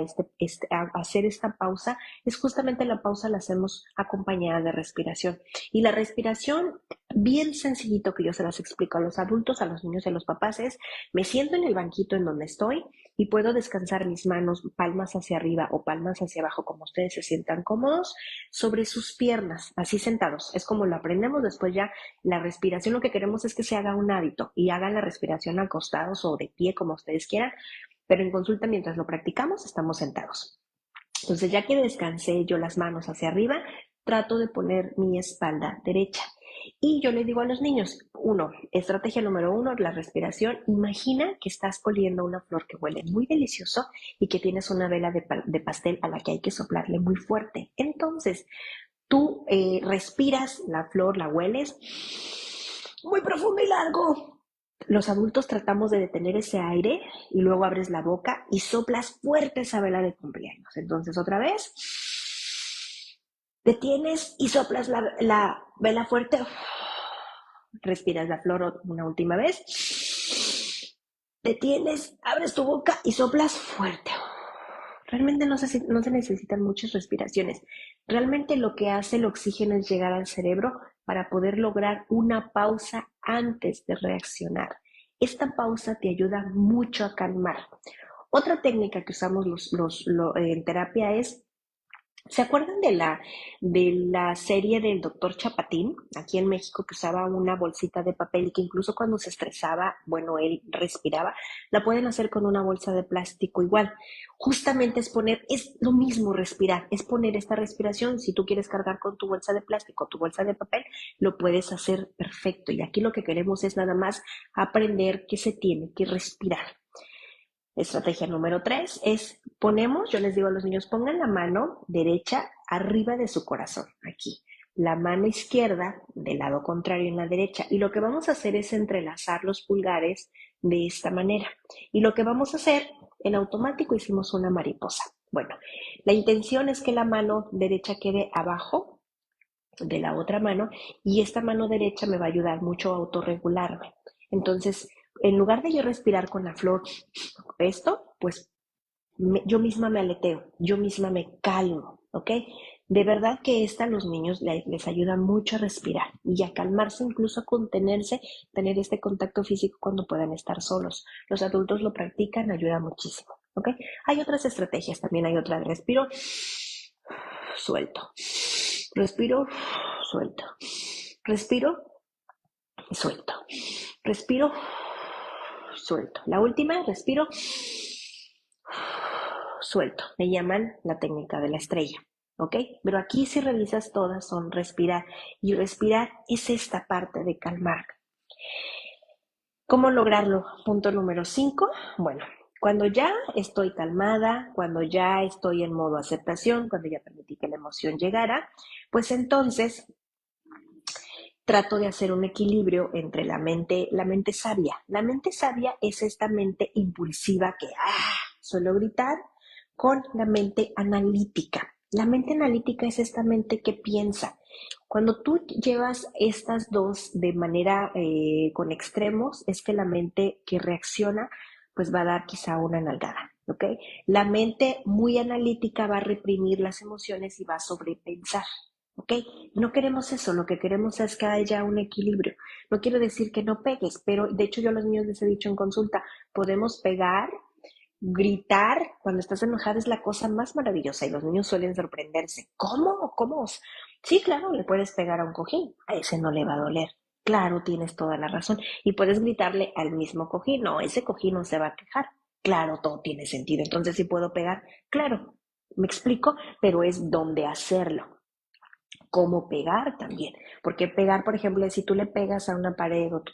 hacer esta pausa, es justamente la pausa la hacemos acompañada de respiración. Y la respiración, bien sencillito que yo se las explico a los adultos, a los niños y a los papás, es me siento en el banquito en donde estoy y puedo descansar mis manos palmas hacia arriba o palmas hacia abajo, como ustedes se sientan cómodos, sobre sus piernas, así sentados. Es como lo aprendemos. Después ya la respiración, lo que queremos es que se haga un hábito y hagan la respiración acostados o de pie, como ustedes quieran, pero en consulta mientras lo practicamos estamos sentados. Entonces, ya que descansé yo las manos hacia arriba, trato de poner mi espalda derecha. Y yo les digo a los niños, estrategia número 1, la respiración. Imagina que estás oliendo una flor que huele muy delicioso y que tienes una vela de pastel a la que hay que soplarle muy fuerte. Entonces, tú respiras la flor, la hueles muy profundo y largo. Los adultos tratamos de detener ese aire y luego abres la boca y soplas fuerte esa vela de cumpleaños. Entonces, otra vez, detienes y soplas la vela fuerte. Respiras la flor una última vez. Detienes, abres tu boca y soplas fuerte. Realmente no se necesitan muchas respiraciones. Realmente lo que hace el oxígeno es llegar al cerebro para poder lograr una pausa antes de reaccionar. Esta pausa te ayuda mucho a calmar. Otra técnica que usamos en terapia es, ¿se acuerdan de la serie del doctor Chapatín aquí en México, que usaba una bolsita de papel y que incluso cuando se estresaba, bueno, él respiraba? La pueden hacer con una bolsa de plástico igual. Justamente es lo mismo respirar, es poner esta respiración. Si tú quieres cargar con tu bolsa de plástico, tu bolsa de papel, lo puedes hacer perfecto. Y aquí lo que queremos es nada más aprender que se tiene que respirar. Estrategia número 3 es yo les digo a los niños, pongan la mano derecha arriba de su corazón, aquí. La mano izquierda del lado contrario en la derecha. Y lo que vamos a hacer es entrelazar los pulgares de esta manera. Y lo que vamos a hacer, en automático hicimos una mariposa. Bueno, la intención es que la mano derecha quede abajo de la otra mano y esta mano derecha me va a ayudar mucho a autorregularme. Entonces, en lugar de yo respirar con la flor, pues yo misma me aleteo, yo misma me calmo, ¿ok? De verdad que esta a los niños les ayuda mucho a respirar y a calmarse, incluso a contenerse, tener este contacto físico cuando puedan estar solos. Los adultos lo practican, ayuda muchísimo. ¿Ok? Hay otras estrategias, también hay otra de respiro, suelto, respiro, suelto, respiro y suelto, respiro, suelto. La última, respiro, suelto. Le llaman la técnica de la estrella. ¿Ok? Pero aquí si revisas todas son respirar. Y respirar es esta parte de calmar. ¿Cómo lograrlo? Punto número 5. Bueno, cuando ya estoy calmada, cuando ya estoy en modo aceptación, cuando ya permití que la emoción llegara, pues entonces trato de hacer un equilibrio entre la mente sabia. La mente sabia es esta mente impulsiva que suelo gritar, con la mente analítica. La mente analítica es esta mente que piensa. Cuando tú llevas estas dos de manera con extremos, es que la mente que reacciona, pues va a dar quizá una nalgada, ¿ok? La mente muy analítica va a reprimir las emociones y va a sobrepensar. ¿Ok? No queremos eso, lo que queremos es que haya un equilibrio. No quiero decir que no pegues, pero de hecho yo a los niños les he dicho en consulta, podemos pegar, gritar cuando estás enojada es la cosa más maravillosa y los niños suelen sorprenderse. ¿Cómo? ¿Cómo? Sí, claro, le puedes pegar a un cojín, a ese no le va a doler. Claro, tienes toda la razón. Y puedes gritarle al mismo cojín, no, ese cojín no se va a quejar. Claro, todo tiene sentido. Entonces, si puedo pegar, claro, me explico, pero es donde hacerlo. Cómo pegar también, porque pegar, por ejemplo, si tú le pegas a una pared o tú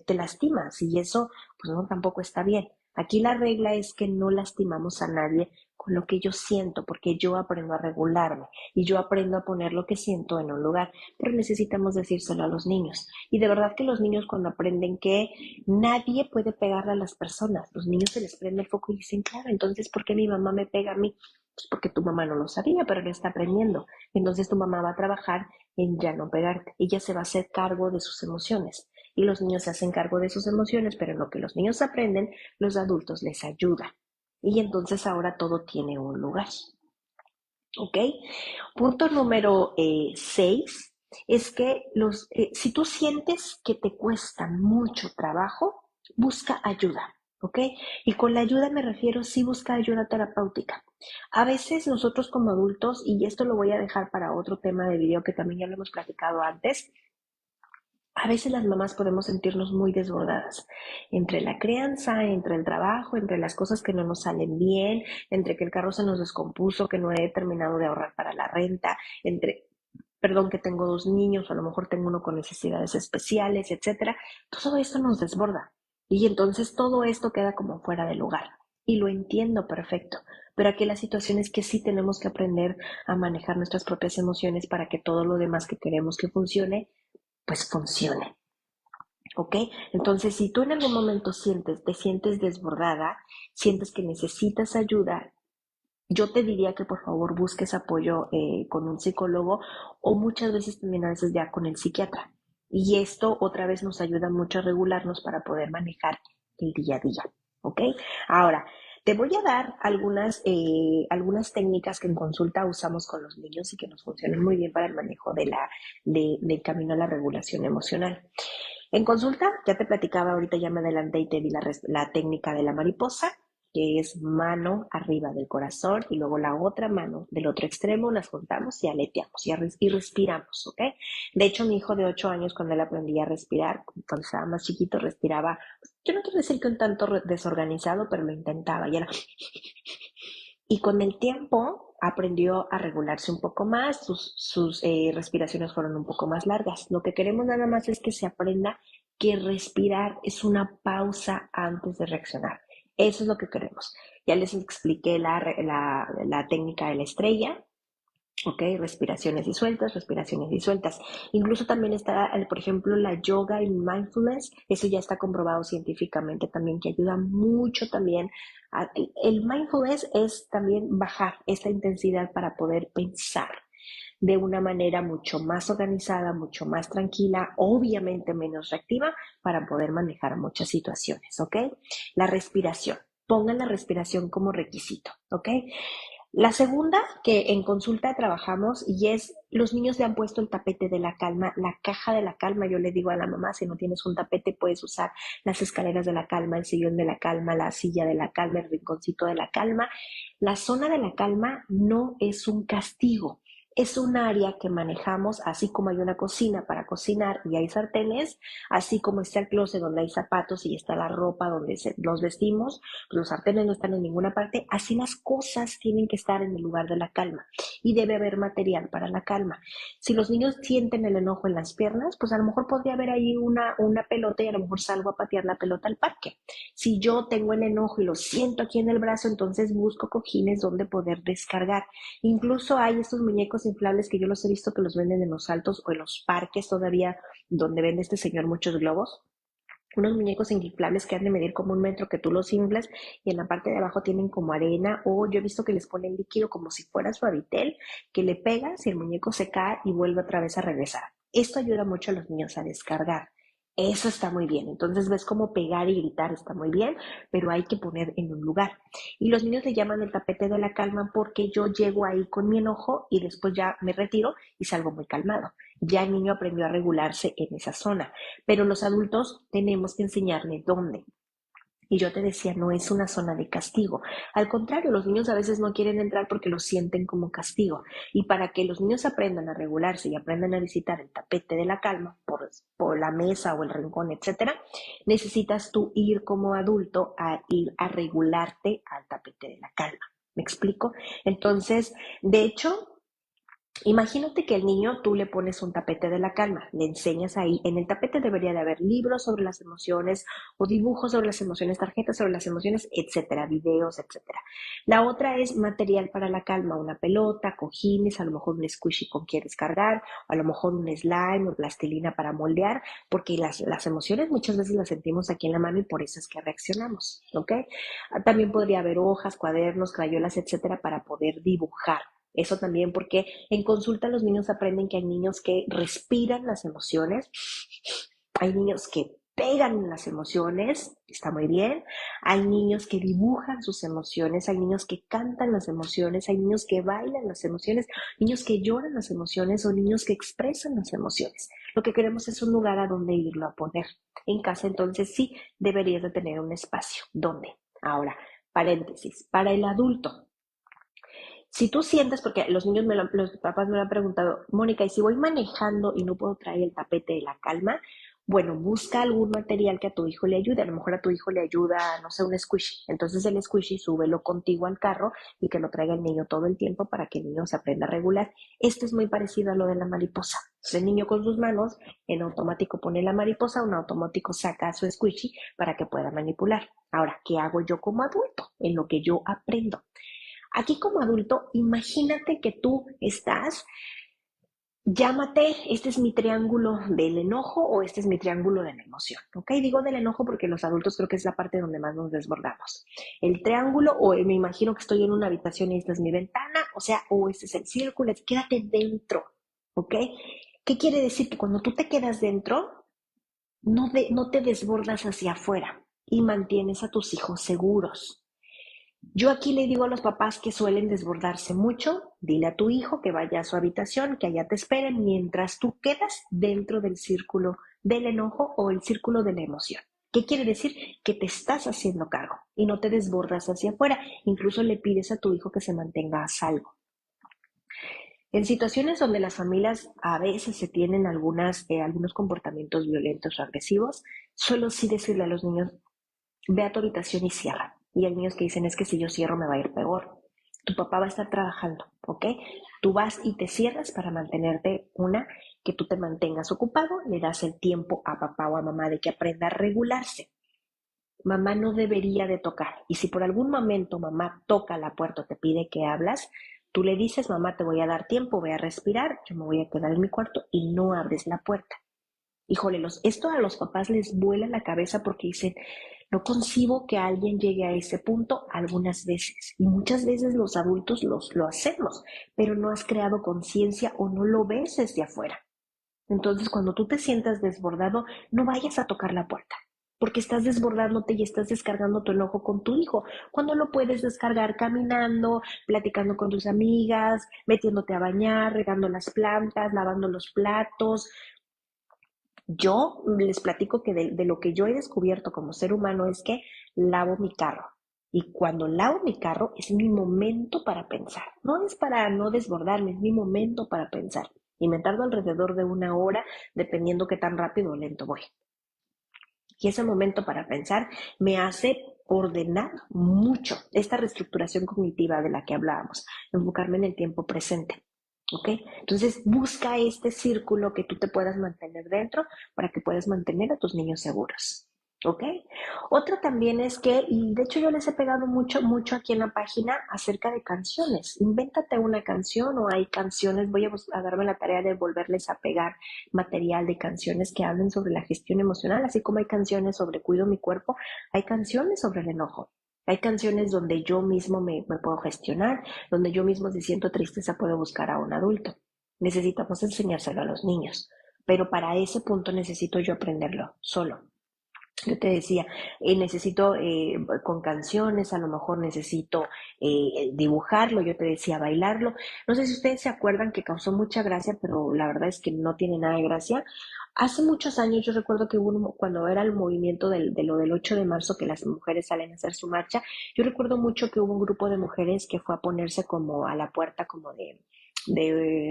te lastimas y eso, pues no, tampoco está bien. Aquí la regla es que no lastimamos a nadie con lo que yo siento, porque yo aprendo a regularme y yo aprendo a poner lo que siento en un lugar, pero necesitamos decírselo a los niños. Y de verdad que los niños cuando aprenden que nadie puede pegarle a las personas, los niños se les prende el foco y dicen, claro, entonces, ¿por qué mi mamá me pega a mí? Pues porque tu mamá no lo sabía, pero lo está aprendiendo. Entonces tu mamá va a trabajar en ya no pegarte. Ella se va a hacer cargo de sus emociones. Y los niños se hacen cargo de sus emociones, pero en lo que los niños aprenden, los adultos les ayudan. Y entonces ahora todo tiene un lugar. ¿Ok? Punto número 6 es que si tú sientes que te cuesta mucho trabajo, busca ayuda. ¿Ok? Y con la ayuda me refiero, sí busca ayuda terapéutica. A veces nosotros como adultos, y esto lo voy a dejar para otro tema de video que también ya lo hemos platicado antes, a veces las mamás podemos sentirnos muy desbordadas entre la crianza, entre el trabajo, entre las cosas que no nos salen bien, entre que el carro se nos descompuso, que no he terminado de ahorrar para la renta, entre, perdón, que tengo dos niños, o a lo mejor tengo uno con necesidades especiales, etcétera. Todo esto nos desborda y entonces todo esto queda como fuera de lugar. Y lo entiendo perfecto, pero aquí la situación es que sí tenemos que aprender a manejar nuestras propias emociones para que todo lo demás que queremos que funcione pues funcione. ¿Ok? Entonces, si tú en algún momento te sientes desbordada, sientes que necesitas ayuda, yo te diría que por favor busques apoyo con un psicólogo o muchas veces también a veces ya con el psiquiatra. Y esto otra vez nos ayuda mucho a regularnos para poder manejar el día a día. ¿Ok? Ahora, te voy a dar algunas técnicas que en consulta usamos con los niños y que nos funcionan muy bien para el manejo del camino a la regulación emocional. En consulta, ya te platicaba, ahorita ya me adelanté y te di la técnica de la mariposa, que es mano arriba del corazón y luego la otra mano del otro extremo, las juntamos y aleteamos y respiramos, ¿ok? De hecho, mi hijo de 8 años, cuando él aprendía a respirar, cuando estaba más chiquito, respiraba, yo no quiero decir que un tanto desorganizado, pero lo intentaba y era... Y con el tiempo aprendió a regularse un poco más, sus respiraciones fueron un poco más largas. Lo que queremos nada más es que se aprenda que respirar es una pausa antes de reaccionar. Eso es lo que queremos. Ya les expliqué la técnica de la estrella, ¿ok? Respiraciones disueltas, respiraciones disueltas. Incluso también está, por ejemplo, la yoga y mindfulness. Eso ya está comprobado científicamente también, que ayuda mucho también. El mindfulness es también bajar esta intensidad para poder pensar de una manera mucho más organizada, mucho más tranquila, obviamente menos reactiva, para poder manejar muchas situaciones, ¿ok? La respiración. Pongan la respiración como requisito, ¿ok? La segunda que en consulta trabajamos y es los niños le han puesto el tapete de la calma, la caja de la calma. Yo le digo a la mamá, si no tienes un tapete puedes usar las escaleras de la calma, el sillón de la calma, la silla de la calma, el rinconcito de la calma. La zona de la calma no es un castigo. Es un área que manejamos, así como hay una cocina para cocinar y hay sartenes, así como está el closet donde hay zapatos y está la ropa donde los vestimos, los sartenes no están en ninguna parte, así las cosas tienen que estar en el lugar de la calma y debe haber material para la calma. Si los niños sienten el enojo en las piernas, pues a lo mejor podría haber ahí una pelota y a lo mejor salgo a patear la pelota al parque. Si yo tengo el enojo y lo siento aquí en el brazo, entonces busco cojines donde poder descargar. Incluso hay estos muñecos inflables que yo los he visto que los venden en los altos o en los parques todavía, donde vende este señor muchos globos, unos muñecos inflables que han de medir como 1 metro, que tú los inflas y en la parte de abajo tienen como arena, o yo he visto que les ponen líquido como si fuera suavitel, que le pegas y el muñeco se cae y vuelve otra vez a regresar. Esto ayuda mucho a los niños a descargar. Eso está muy bien. Entonces ves cómo pegar y gritar está muy bien, pero hay que poner en un lugar. Y los niños le llaman el tapete de la calma porque yo llego ahí con mi enojo y después ya me retiro y salgo muy calmado. Ya el niño aprendió a regularse en esa zona, pero los adultos tenemos que enseñarle dónde. Y yo te decía, no es una zona de castigo. Al contrario, los niños a veces no quieren entrar porque lo sienten como castigo. Y para que los niños aprendan a regularse y aprendan a visitar el tapete de la calma por la mesa o el rincón, etcétera, necesitas tú ir como adulto a ir a regularte al tapete de la calma. ¿Me explico? Entonces, de hecho, imagínate que al niño tú le pones un tapete de la calma, le enseñas ahí, en el tapete debería de haber libros sobre las emociones o dibujos sobre las emociones, tarjetas sobre las emociones, etcétera, videos, etcétera. La otra es material para la calma, una pelota, cojines, a lo mejor un squishy con que descargar, a lo mejor un slime o plastilina para moldear, porque las emociones muchas veces las sentimos aquí en la mano y por eso es que reaccionamos, ¿ok? También podría haber hojas, cuadernos, crayolas, etcétera, para poder dibujar. Eso también porque en consulta los niños aprenden que hay niños que respiran las emociones, hay niños que pegan las emociones, está muy bien, hay niños que dibujan sus emociones, hay niños que cantan las emociones, hay niños que bailan las emociones, niños que lloran las emociones o niños que expresan las emociones. Lo que queremos es un lugar a donde irlo a poner. En casa entonces sí deberías de tener un espacio. ¿Dónde? Ahora, paréntesis, para el adulto. Si tú sientes, porque los papás me lo han preguntado, Mónica, ¿y si voy manejando y no puedo traer el tapete de la calma? Bueno, busca algún material que a tu hijo le ayude. A lo mejor a tu hijo le ayuda, no sé, un squishy. Entonces el squishy súbelo contigo al carro y que lo traiga el niño todo el tiempo para que el niño se aprenda a regular. Esto es muy parecido a lo de la mariposa. Entonces, el niño con sus manos en automático pone la mariposa, un automático saca su squishy para que pueda manipular. Ahora, ¿qué hago yo como adulto? En lo que yo aprendo. Aquí como adulto, imagínate que tú estás, llámate, este es mi triángulo del enojo o este es mi triángulo de la emoción, ¿ok? Digo del enojo porque los adultos creo que es la parte donde más nos desbordamos. El triángulo, o me imagino que estoy en una habitación y esta es mi ventana, o sea, o este es el círculo, quédate dentro, ¿ok? ¿Qué quiere decir? Que cuando tú te quedas dentro, no te desbordas hacia afuera y mantienes a tus hijos seguros. Yo aquí le digo a los papás que suelen desbordarse mucho, dile a tu hijo que vaya a su habitación, que allá te esperen mientras tú quedas dentro del círculo del enojo o el círculo de la emoción. ¿Qué quiere decir? Que te estás haciendo cargo y no te desbordas hacia afuera. Incluso le pides a tu hijo que se mantenga a salvo. En situaciones donde las familias a veces se tienen algunos comportamientos violentos o agresivos, suelo sí decirle a los niños, ve a tu habitación y cierra. Y hay niños que dicen, es que si yo cierro me va a ir peor. Tu papá va a estar trabajando, ¿ok? Tú vas y te cierras para mantenerte, que tú te mantengas ocupado, le das el tiempo a papá o a mamá de que aprenda a regularse. Mamá no debería de tocar. Y si por algún momento mamá toca la puerta o te pide que hablas, tú le dices, mamá, te voy a dar tiempo, voy a respirar, yo me voy a quedar en mi cuarto y no abres la puerta. Híjole, esto a los papás les vuela la cabeza porque dicen, no concibo que alguien llegue a ese punto algunas veces. Y muchas veces los adultos lo hacemos, pero no has creado conciencia o no lo ves desde afuera. Entonces, cuando tú te sientas desbordado, no vayas a tocar la puerta. porque estás desbordándote y estás descargando tu enojo con tu hijo, cuando lo puedes descargar caminando, platicando con tus amigas, metiéndote a bañar, regando las plantas, lavando los platos. Yo les platico que de lo que yo he descubierto como ser humano es que lavo mi carro. Y cuando lavo mi carro es mi momento para pensar. No es para no desbordarme, es mi momento para pensar. Y me tardo alrededor de 1 hora, dependiendo qué tan rápido o lento voy. Y ese momento para pensar me hace ordenar mucho esta reestructuración cognitiva de la que hablábamos, enfocarme en el tiempo presente. ¿Ok? Entonces busca este círculo que tú te puedas mantener dentro para que puedas mantener a tus niños seguros. ¿Ok? Otra también es que, y de hecho yo les he pegado mucho, mucho aquí en la página acerca de canciones. Invéntate una canción o hay canciones, voy a darme la tarea de volverles a pegar material de canciones que hablen sobre la gestión emocional, así como hay canciones sobre cuido mi cuerpo, hay canciones sobre el enojo. Hay canciones donde yo mismo me puedo gestionar, donde yo mismo si siento tristeza puedo buscar a un adulto. Necesitamos enseñárselo a los niños, pero para ese punto necesito yo aprenderlo solo. Yo te decía, necesito con canciones, a lo mejor necesito dibujarlo, yo te decía bailarlo. No sé si ustedes se acuerdan que causó mucha gracia, pero la verdad es que no tiene nada de gracia. Hace muchos años yo recuerdo que cuando era el movimiento de lo del 8 de marzo, que las mujeres salen a hacer su marcha, yo recuerdo mucho que hubo un grupo de mujeres que fue a ponerse como a la puerta como de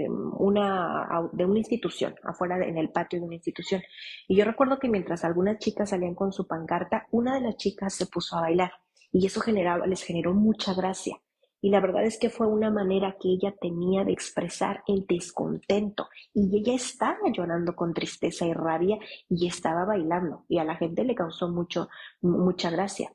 una institución, afuera en el patio de una institución. Y yo recuerdo que mientras algunas chicas salían con su pancarta, una de las chicas se puso a bailar y eso les generó mucha gracia. Y la verdad es que fue una manera que ella tenía de expresar el descontento. Y ella estaba llorando con tristeza y rabia y estaba bailando. Y a la gente le causó mucha gracia.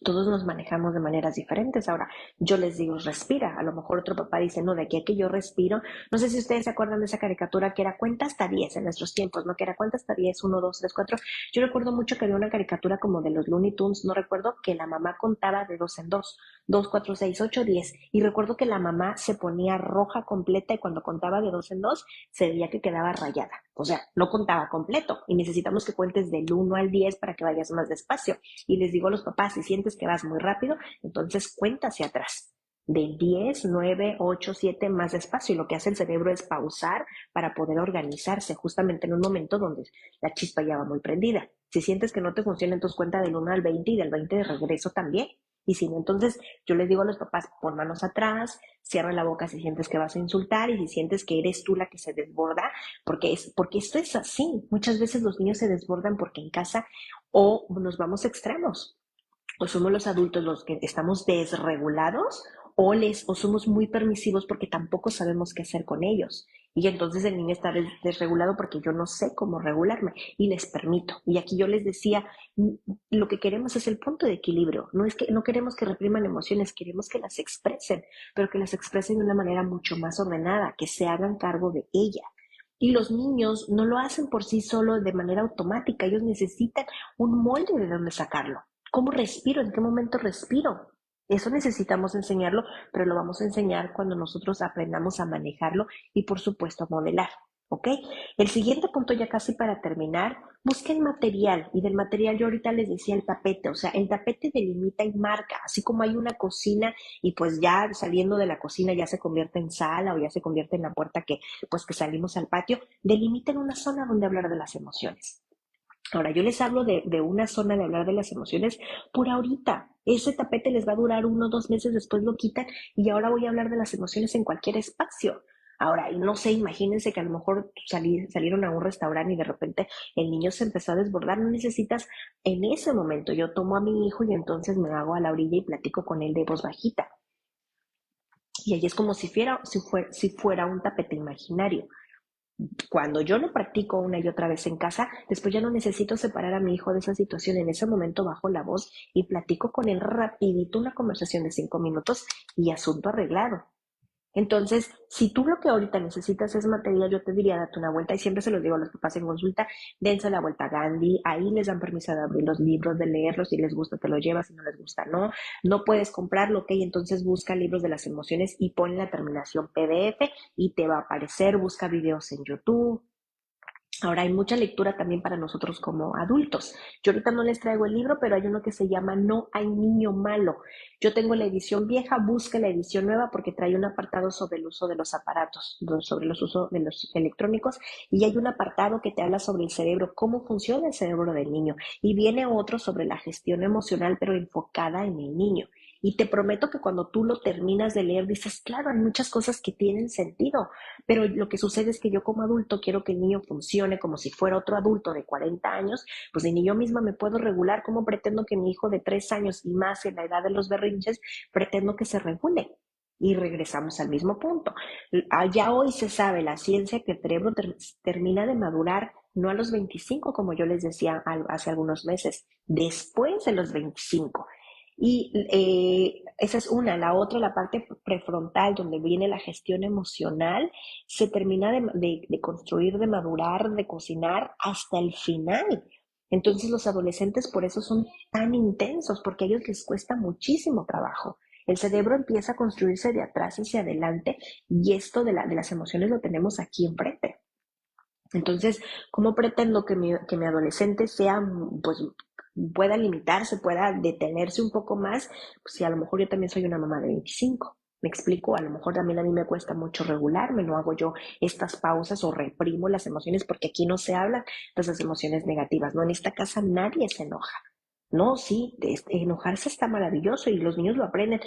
Todos nos manejamos de maneras diferentes. Ahora, yo les digo, respira. A lo mejor otro papá dice, no, de aquí a que yo respiro. No sé si ustedes se acuerdan de esa caricatura que era cuenta hasta 10 en nuestros tiempos, ¿no? Que era cuenta hasta 10, 1, 2, 3, 4. Yo recuerdo mucho que había una caricatura como de los Looney Tunes, no recuerdo, que la mamá contaba de 2 en 2. 2, 4, 6, 8, 10. Y recuerdo que la mamá se ponía roja completa y cuando contaba de 2 en 2 se veía que quedaba rayada. O sea, no contaba completo. Y necesitamos que cuentes del 1 al 10 para que vayas más despacio. Y les digo a los papás, si sientes que vas muy rápido, entonces cuenta hacia atrás. Del 10, 9, 8, 7 más despacio. Y lo que hace el cerebro es pausar para poder organizarse justamente en un momento donde la chispa ya va muy prendida. Si sientes que no te funciona, entonces cuenta del 1 al 20 y del 20 de regreso también. Y si no, entonces yo les digo a los papás, pon manos atrás, cierra la boca si sientes que vas a insultar y si sientes que eres tú la que se desborda, porque esto es así. Muchas veces los niños se desbordan porque en casa o nos vamos a extremos o somos los adultos los que estamos desregulados o somos muy permisivos porque tampoco sabemos qué hacer con ellos. Y entonces el niño está desregulado porque yo no sé cómo regularme y les permito. Y aquí yo les decía, lo que queremos es el punto de equilibrio. No es que no queremos que repriman emociones, queremos que las expresen, pero que las expresen de una manera mucho más ordenada, que se hagan cargo de ella. Y los niños no lo hacen por sí solos de manera automática, ellos necesitan un molde de donde sacarlo. ¿Cómo respiro? ¿En qué momento respiro? Eso necesitamos enseñarlo, pero lo vamos a enseñar cuando nosotros aprendamos a manejarlo y por supuesto a modelar. ¿Ok? El siguiente punto ya casi para terminar, busquen material y del material yo ahorita les decía el tapete, o sea, el tapete delimita y marca, así como hay una cocina y pues ya saliendo de la cocina ya se convierte en sala o ya se convierte en la puerta que salimos al patio, delimiten una zona donde hablar de las emociones. Ahora, yo les hablo de una zona de hablar de las emociones por ahorita. Ese tapete les va a durar 1 o 2 meses, después lo quitan y ahora voy a hablar de las emociones en cualquier espacio. Ahora, y no sé, imagínense que a lo mejor salieron a un restaurante y de repente el niño se empezó a desbordar. No necesitas en ese momento. Yo tomo a mi hijo y entonces me hago a la orilla y platico con él de voz bajita. Y ahí es como si fuera un tapete imaginario. Cuando yo lo practico una y otra vez en casa, después ya no necesito separar a mi hijo de esa situación. En ese momento bajo la voz y platico con él rapidito una conversación de 5 minutos y asunto arreglado. Entonces, si tú lo que ahorita necesitas es material, yo te diría, date una vuelta, y siempre se los digo a los papás en consulta, dense la vuelta a Gandhi, ahí les dan permiso de abrir los libros, de leerlos, si les gusta te lo llevas, si no les gusta no, no puedes comprarlo, ok, entonces busca libros de las emociones y pon la terminación PDF y te va a aparecer, busca videos en YouTube, Ahora hay mucha lectura también para nosotros como adultos. Yo ahorita no les traigo el libro, pero hay uno que se llama No hay niño malo. Yo tengo la edición vieja, busca la edición nueva porque trae un apartado sobre el uso de los aparatos, sobre los usos de los electrónicos, y hay un apartado que te habla sobre el cerebro, cómo funciona el cerebro del niño, y viene otro sobre la gestión emocional, pero enfocada en el niño. Y te prometo que cuando tú lo terminas de leer, dices, claro, hay muchas cosas que tienen sentido. Pero lo que sucede es que yo como adulto quiero que el niño funcione como si fuera otro adulto de 40 años, pues ni yo misma me puedo regular. ¿Cómo pretendo que mi hijo de 3 años y más en la edad de los berrinches, pretendo que se regule? Y regresamos al mismo punto. Ya hoy se sabe la ciencia que el cerebro termina de madurar no a los 25, como yo les decía hace algunos meses, después de los 25. Y esa es una. La otra, la parte prefrontal, donde viene la gestión emocional, se termina de construir, de madurar, de cocinar hasta el final. Entonces los adolescentes por eso son tan intensos, porque a ellos les cuesta muchísimo trabajo. El cerebro empieza a construirse de atrás hacia adelante y esto de las emociones lo tenemos aquí enfrente. Entonces, ¿cómo pretendo que mi adolescente sea, pues, pueda limitarse, pueda detenerse un poco más? Pues si a lo mejor yo también soy una mamá de 25. Me explico, a lo mejor también a mí me cuesta mucho regularme, no hago yo estas pausas o reprimo las emociones porque aquí no se hablan de esas emociones negativas, ¿no? En esta casa nadie se enoja. No, sí, enojarse está maravilloso y los niños lo aprenden.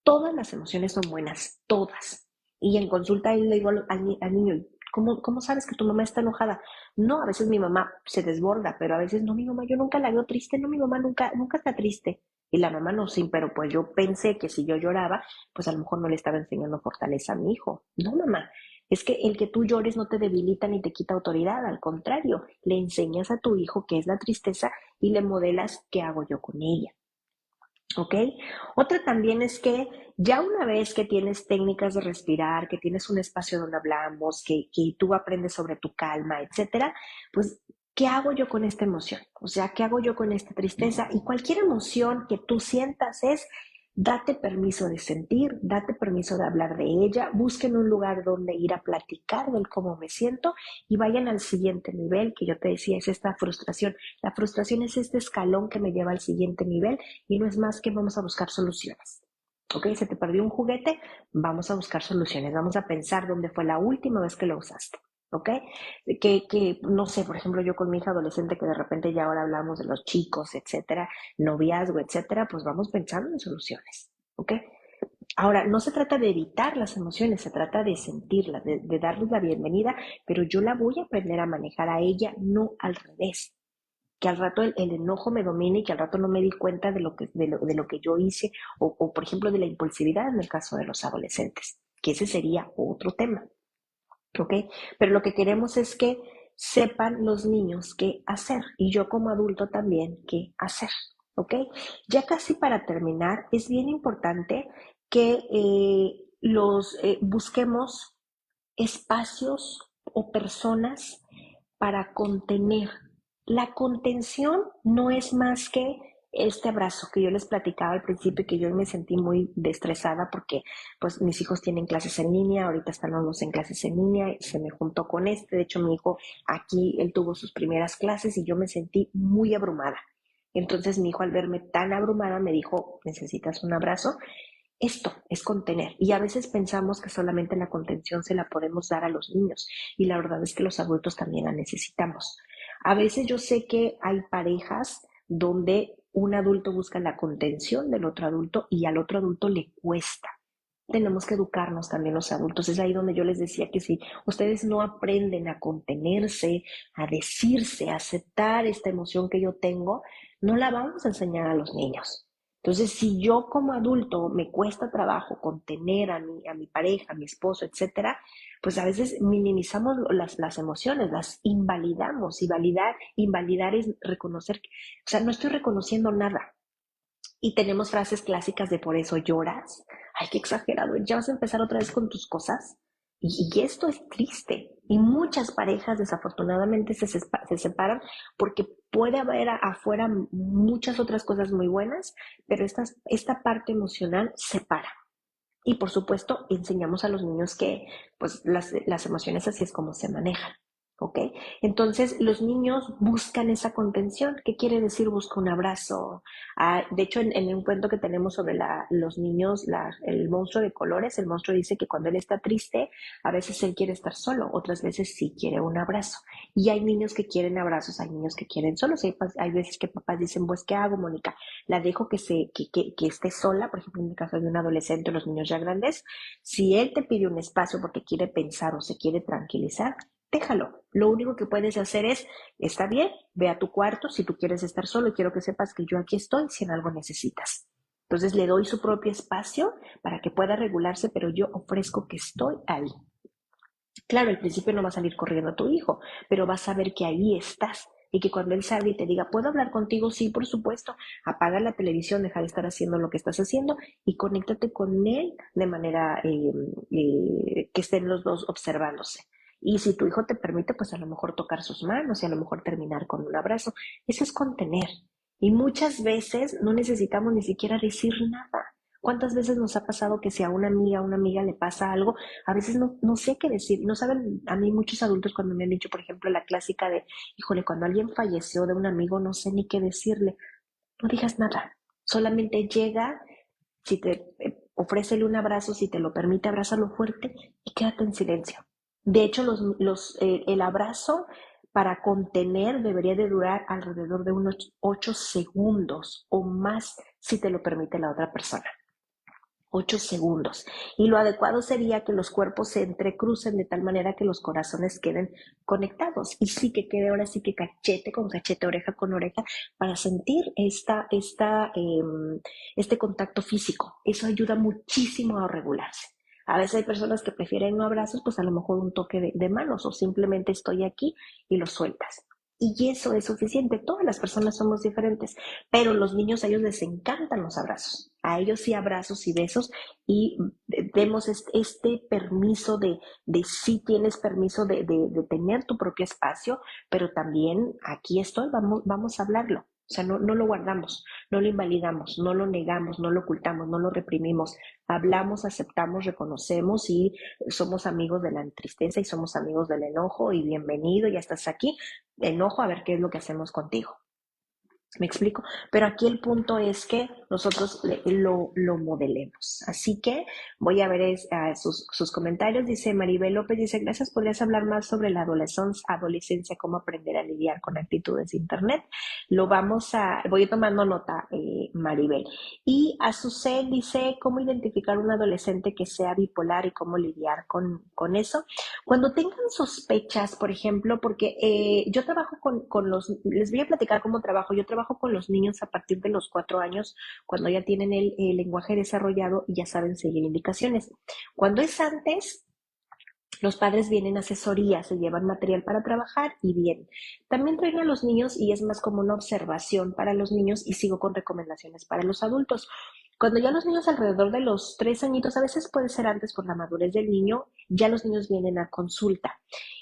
Todas las emociones son buenas, todas. Y en consulta ahí le digo al niño, ¿cómo sabes que tu mamá está enojada? No, a veces mi mamá se desborda, pero a veces no, mi mamá, yo nunca la veo triste, no, mi mamá nunca está triste. Y la mamá no, sí, pero pues yo pensé que si yo lloraba, pues a lo mejor no le estaba enseñando fortaleza a mi hijo. No, mamá, es que el que tú llores no te debilita ni te quita autoridad, al contrario, le enseñas a tu hijo qué es la tristeza y le modelas qué hago yo con ella. ¿Ok? Otra también es que ya una vez que tienes técnicas de respirar, que tienes un espacio donde hablamos, que tú aprendes sobre tu calma, etcétera, pues, ¿qué hago yo con esta emoción? O sea, ¿qué hago yo con esta tristeza? Y cualquier emoción que tú sientas es, date permiso de sentir, date permiso de hablar de ella, busquen un lugar donde ir a platicar del cómo me siento y vayan al siguiente nivel, que yo te decía, es esta frustración. La frustración es este escalón que me lleva al siguiente nivel y no es más que vamos a buscar soluciones. ¿Ok? Se te perdió un juguete, vamos a buscar soluciones, vamos a pensar dónde fue la última vez que lo usaste. ¿Ok? No sé, por ejemplo, yo con mi hija adolescente que de repente ya ahora hablamos de los chicos, etcétera, noviazgo, etcétera, pues vamos pensando en soluciones. ¿Ok? Ahora, no se trata de evitar las emociones, se trata de sentirlas, de darles la bienvenida, pero yo la voy a aprender a manejar a ella, no al revés. Que al rato el enojo me domine y que al rato no me di cuenta de lo que yo hice o, por ejemplo, de la impulsividad en el caso de los adolescentes, que ese sería otro tema, ¿ok? Pero lo que queremos es que sepan los niños qué hacer y yo como adulto también qué hacer, ¿ok? Ya casi para terminar, es bien importante que busquemos espacios o personas para contener. La contención no es más que este abrazo que yo les platicaba al principio y que yo me sentí muy estresada porque pues mis hijos tienen clases en línea, ahorita están los dos en clases en línea, y se me juntó con de hecho mi hijo aquí, él tuvo sus primeras clases y yo me sentí muy abrumada. Entonces mi hijo al verme tan abrumada me dijo, ¿necesitas un abrazo? Esto es contener y a veces pensamos que solamente la contención se la podemos dar a los niños y la verdad es que los adultos también la necesitamos. A veces yo sé que hay parejas donde un adulto busca la contención del otro adulto y al otro adulto le cuesta. Tenemos que educarnos también los adultos. Es ahí donde yo les decía que si ustedes no aprenden a contenerse, a decirse, a aceptar esta emoción que yo tengo, no la vamos a enseñar a los niños. Entonces, si yo como adulto me cuesta trabajo contener a mi pareja, a mi esposo, etcétera, pues a veces minimizamos las emociones, las invalidamos. Y invalidar es reconocer, o sea, no estoy reconociendo nada. Y tenemos frases clásicas de por eso lloras. Ay, qué exagerado. Ya vas a empezar otra vez con tus cosas. Y esto es triste. Y muchas parejas desafortunadamente se separan porque puede haber afuera muchas otras cosas muy buenas, pero esta parte emocional separa. Y por supuesto, enseñamos a los niños que pues las emociones así es como se manejan. ¿ok? Entonces, los niños buscan esa contención. ¿Qué quiere decir busca un abrazo? De hecho, en un cuento que tenemos sobre los niños, el monstruo de colores, el monstruo dice que cuando él está triste, a veces él quiere estar solo, otras veces sí quiere un abrazo. Y hay niños que quieren abrazos, hay niños que quieren solos. Hay veces que papás dicen, pues, ¿qué hago, Mónica? La dejo que esté sola, por ejemplo, en el caso de un adolescente o los niños ya grandes. Si él te pide un espacio porque quiere pensar o se quiere tranquilizar, déjalo. Lo único que puedes hacer es, está bien, ve a tu cuarto si tú quieres estar solo y quiero que sepas que yo aquí estoy si en algo necesitas. Entonces le doy su propio espacio para que pueda regularse, pero yo ofrezco que estoy ahí. Claro, al principio no va a salir corriendo a tu hijo, pero vas a ver que ahí estás y que cuando él salga y te diga, ¿puedo hablar contigo? Sí, por supuesto. Apaga la televisión, deja de estar haciendo lo que estás haciendo y conéctate con él de manera que estén los dos observándose. Y si tu hijo te permite, pues a lo mejor tocar sus manos y a lo mejor terminar con un abrazo. Eso es contener. Y muchas veces no necesitamos ni siquiera decir nada. ¿Cuántas veces nos ha pasado que si a una amiga le pasa algo, a veces no sé qué decir? No saben, a mí muchos adultos cuando me han dicho, por ejemplo, la clásica de, híjole, cuando alguien falleció de un amigo, no sé ni qué decirle. No digas nada. Solamente llega, si te ofrécele un abrazo, si te lo permite, abrázalo fuerte y quédate en silencio. De hecho, el abrazo para contener debería de durar alrededor de unos 8 segundos o más si te lo permite la otra persona. 8 segundos. Y lo adecuado sería que los cuerpos se entrecrucen de tal manera que los corazones queden conectados. Y sí que quede ahora sí que cachete con cachete, oreja con oreja, para sentir este contacto físico. Eso ayuda muchísimo a regularse. A veces hay personas que prefieren no abrazos, pues a lo mejor un toque de manos o simplemente estoy aquí y lo sueltas. Y eso es suficiente. Todas las personas somos diferentes, pero los niños a ellos les encantan los abrazos. A ellos sí abrazos y besos y demos este permiso de sí tienes permiso de tener tu propio espacio, pero también aquí estoy, vamos a hablarlo. O sea, no lo guardamos, no lo invalidamos, no lo negamos, no lo ocultamos, no lo reprimimos. Hablamos, aceptamos, reconocemos y somos amigos de la tristeza y somos amigos del enojo y bienvenido, ya estás aquí. Enojo, a ver qué es lo que hacemos contigo. ¿Me explico? Pero aquí el punto es que nosotros lo modelemos. Así que voy a ver sus comentarios. Dice Maribel López, dice, gracias, ¿podrías hablar más sobre la adolescencia, cómo aprender a lidiar con actitudes de internet? Voy tomando nota, Maribel. Y Azucena dice, ¿cómo identificar un adolescente que sea bipolar y cómo lidiar con eso? Cuando tengan sospechas, por ejemplo, porque yo trabajo les voy a platicar cómo trabajo. Yo trabajo con los niños a partir de los 4 años, cuando ya tienen el lenguaje desarrollado y ya saben seguir indicaciones. Cuando es antes, los padres vienen a asesoría, se llevan material para trabajar y bien. También traen a los niños y es más como una observación para los niños y sigo con recomendaciones para los adultos. Cuando ya los niños alrededor de los 3 añitos, a veces puede ser antes por la madurez del niño, ya los niños vienen a consulta.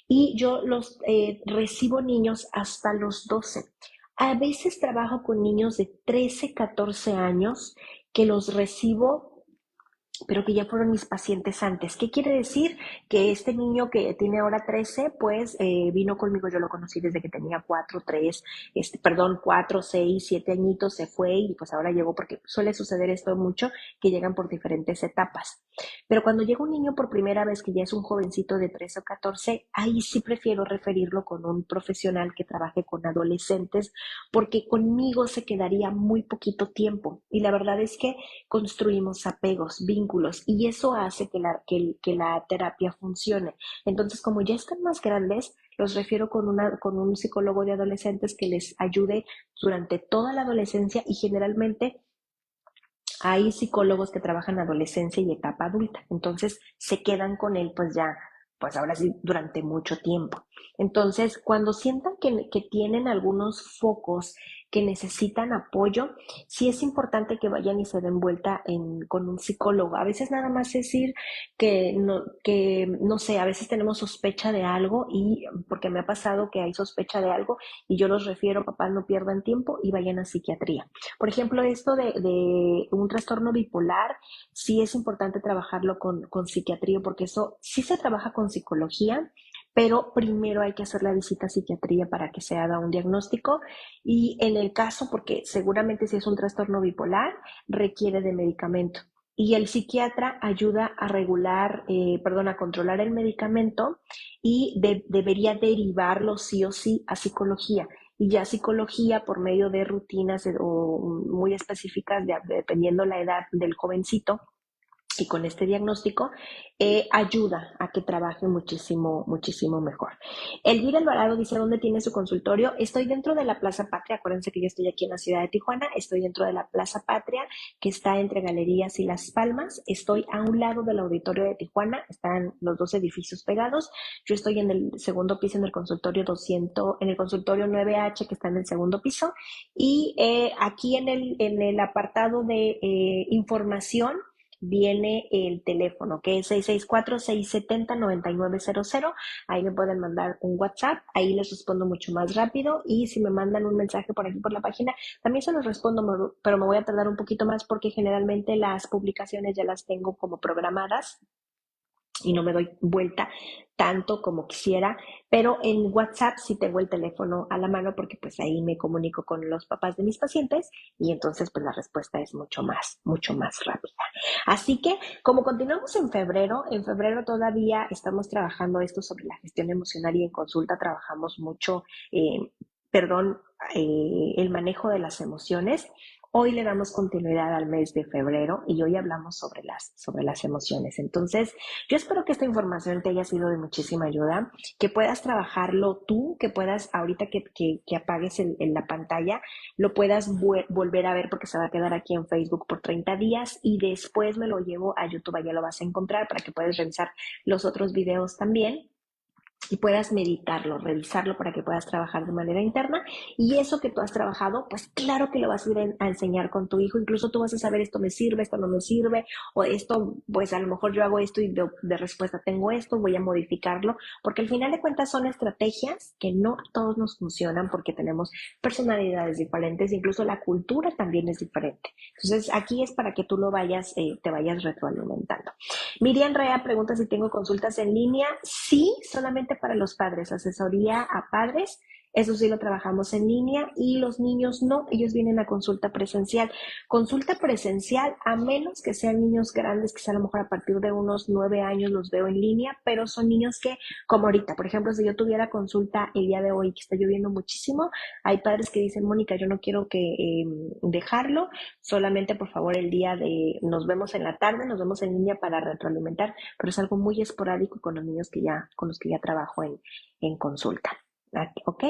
Y yo recibo niños hasta los 12. A veces trabajo con niños de 13, 14 años que los recibo pero que ya fueron mis pacientes antes. ¿Qué quiere decir? Que este niño que tiene ahora 13, pues vino conmigo, yo lo conocí desde que tenía 4, 6, 7 añitos, se fue y pues ahora llegó, porque suele suceder esto mucho, que llegan por diferentes etapas. Pero cuando llega un niño por primera vez, que ya es un jovencito de 13 o 14, ahí sí prefiero referirlo con un profesional que trabaje con adolescentes, porque conmigo se quedaría muy poquito tiempo. Y la verdad es que construimos apegos, vínculos, y eso hace que la terapia funcione. Entonces, como ya están más grandes, los refiero con un psicólogo de adolescentes que les ayude durante toda la adolescencia y generalmente hay psicólogos que trabajan adolescencia y etapa adulta. Entonces, se quedan con él pues ya, pues ahora sí, durante mucho tiempo. Entonces, cuando sientan que tienen algunos focos que necesitan apoyo, sí es importante que vayan y se den vuelta con un psicólogo. A veces nada más es decir que no sé, a veces tenemos sospecha de algo y porque me ha pasado que hay sospecha de algo y yo los refiero, papás, no pierdan tiempo y vayan a psiquiatría. Por ejemplo, esto de un trastorno bipolar, sí es importante trabajarlo con psiquiatría porque eso sí se trabaja con psicología, pero primero hay que hacer la visita a psiquiatría para que se haga un diagnóstico y en el caso, porque seguramente si es un trastorno bipolar, requiere de medicamento. Y el psiquiatra ayuda a regular, perdón, a controlar el medicamento y debería derivarlo sí o sí a psicología. Y ya psicología por medio de rutinas o muy específicas, dependiendo la edad del jovencito, y con este diagnóstico ayuda a que trabaje muchísimo, muchísimo mejor. Elvira Alvarado dice, ¿dónde tiene su consultorio? Estoy dentro de la Plaza Patria, acuérdense que yo estoy aquí en la ciudad de Tijuana, estoy dentro de la Plaza Patria, que está entre Galerías y Las Palmas, estoy a un lado del auditorio de Tijuana, están los dos edificios pegados, yo estoy en el segundo piso en el consultorio 200, en el consultorio 9H que está en el segundo piso, y aquí en el apartado de información, viene el teléfono, que es 664-670-9900. Ahí me pueden mandar un WhatsApp, ahí les respondo mucho más rápido y si me mandan un mensaje por aquí por la página, también se los respondo, pero me voy a tardar un poquito más porque generalmente las publicaciones ya las tengo como programadas y no me doy vuelta tanto como quisiera, pero en WhatsApp sí tengo el teléfono a la mano porque pues ahí me comunico con los papás de mis pacientes y entonces pues la respuesta es mucho más rápida. Así que como continuamos en febrero todavía estamos trabajando esto sobre la gestión emocional y en consulta trabajamos mucho, perdón, el manejo de las emociones. Hoy le damos continuidad al mes de febrero y hoy hablamos sobre las emociones. Entonces, yo espero que esta información te haya sido de muchísima ayuda, que puedas trabajarlo tú, que puedas, ahorita que apagues la pantalla, lo puedas volver a ver porque se va a quedar aquí en Facebook por 30 días y después me lo llevo a YouTube, allá lo vas a encontrar para que puedas revisar los otros videos también y puedas meditarlo, revisarlo para que puedas trabajar de manera interna y eso que tú has trabajado, pues claro que lo vas a ir a enseñar con tu hijo, incluso tú vas a saber esto me sirve, esto no me sirve o esto, pues a lo mejor yo hago esto y de respuesta tengo esto, voy a modificarlo, porque al final de cuentas son estrategias que no a todos nos funcionan porque tenemos personalidades diferentes, incluso la cultura también es diferente. Entonces aquí es para que tú lo vayas, te vayas retroalimentando. Miriam Rea pregunta si tengo consultas en línea. Sí, solamente para los padres, asesoría a padres. Eso sí lo trabajamos en línea y los niños no, ellos vienen a consulta presencial. Consulta presencial a menos que sean niños grandes, que sea a lo mejor a partir de unos 9 años los veo en línea, pero son niños que, como ahorita, por ejemplo, si yo tuviera consulta el día de hoy que está lloviendo muchísimo, hay padres que dicen, Mónica, yo no quiero que dejarlo, solamente por favor el día de nos vemos en la tarde, nos vemos en línea para retroalimentar, pero es algo muy esporádico con los niños con los que ya trabajo en consulta. ¿Ok?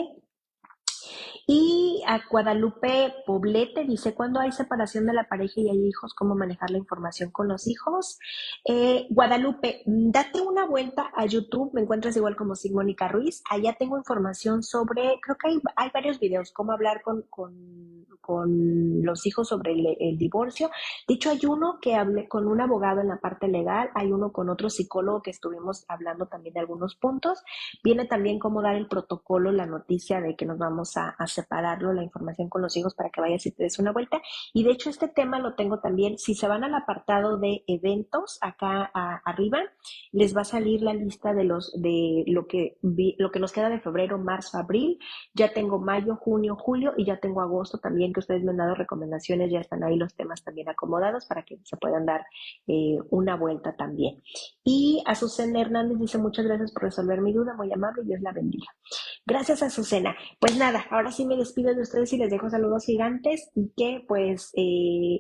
Y a Guadalupe Poblete dice, ¿cuándo hay separación de la pareja y hay hijos, cómo manejar la información con los hijos? Guadalupe, date una vuelta a YouTube, me encuentras igual como Mónica Ruiz, allá tengo información sobre, creo que hay varios videos, cómo hablar con los hijos sobre el divorcio. De hecho, hay uno que hablé con un abogado en la parte legal, hay uno con otro psicólogo que estuvimos hablando también de algunos puntos. Viene también cómo dar el protocolo, la noticia de que nos vamos a separarlo, la información con los hijos para que vayas y te des una vuelta. Y de hecho este tema lo tengo también, si se van al apartado de eventos, acá arriba, les va a salir la lista de lo que nos queda de febrero, marzo, abril. Ya tengo mayo, junio, julio y ya tengo agosto también, que ustedes me han dado recomendaciones, ya están ahí los temas también acomodados para que se puedan dar una vuelta también. Y Azucena Hernández dice, muchas gracias por resolver mi duda, muy amable, Dios la bendiga. Gracias, Azucena. Pues nada, ahora sí me despido de ustedes y les dejo saludos gigantes y que pues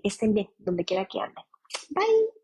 estén bien donde quiera que anden. Bye.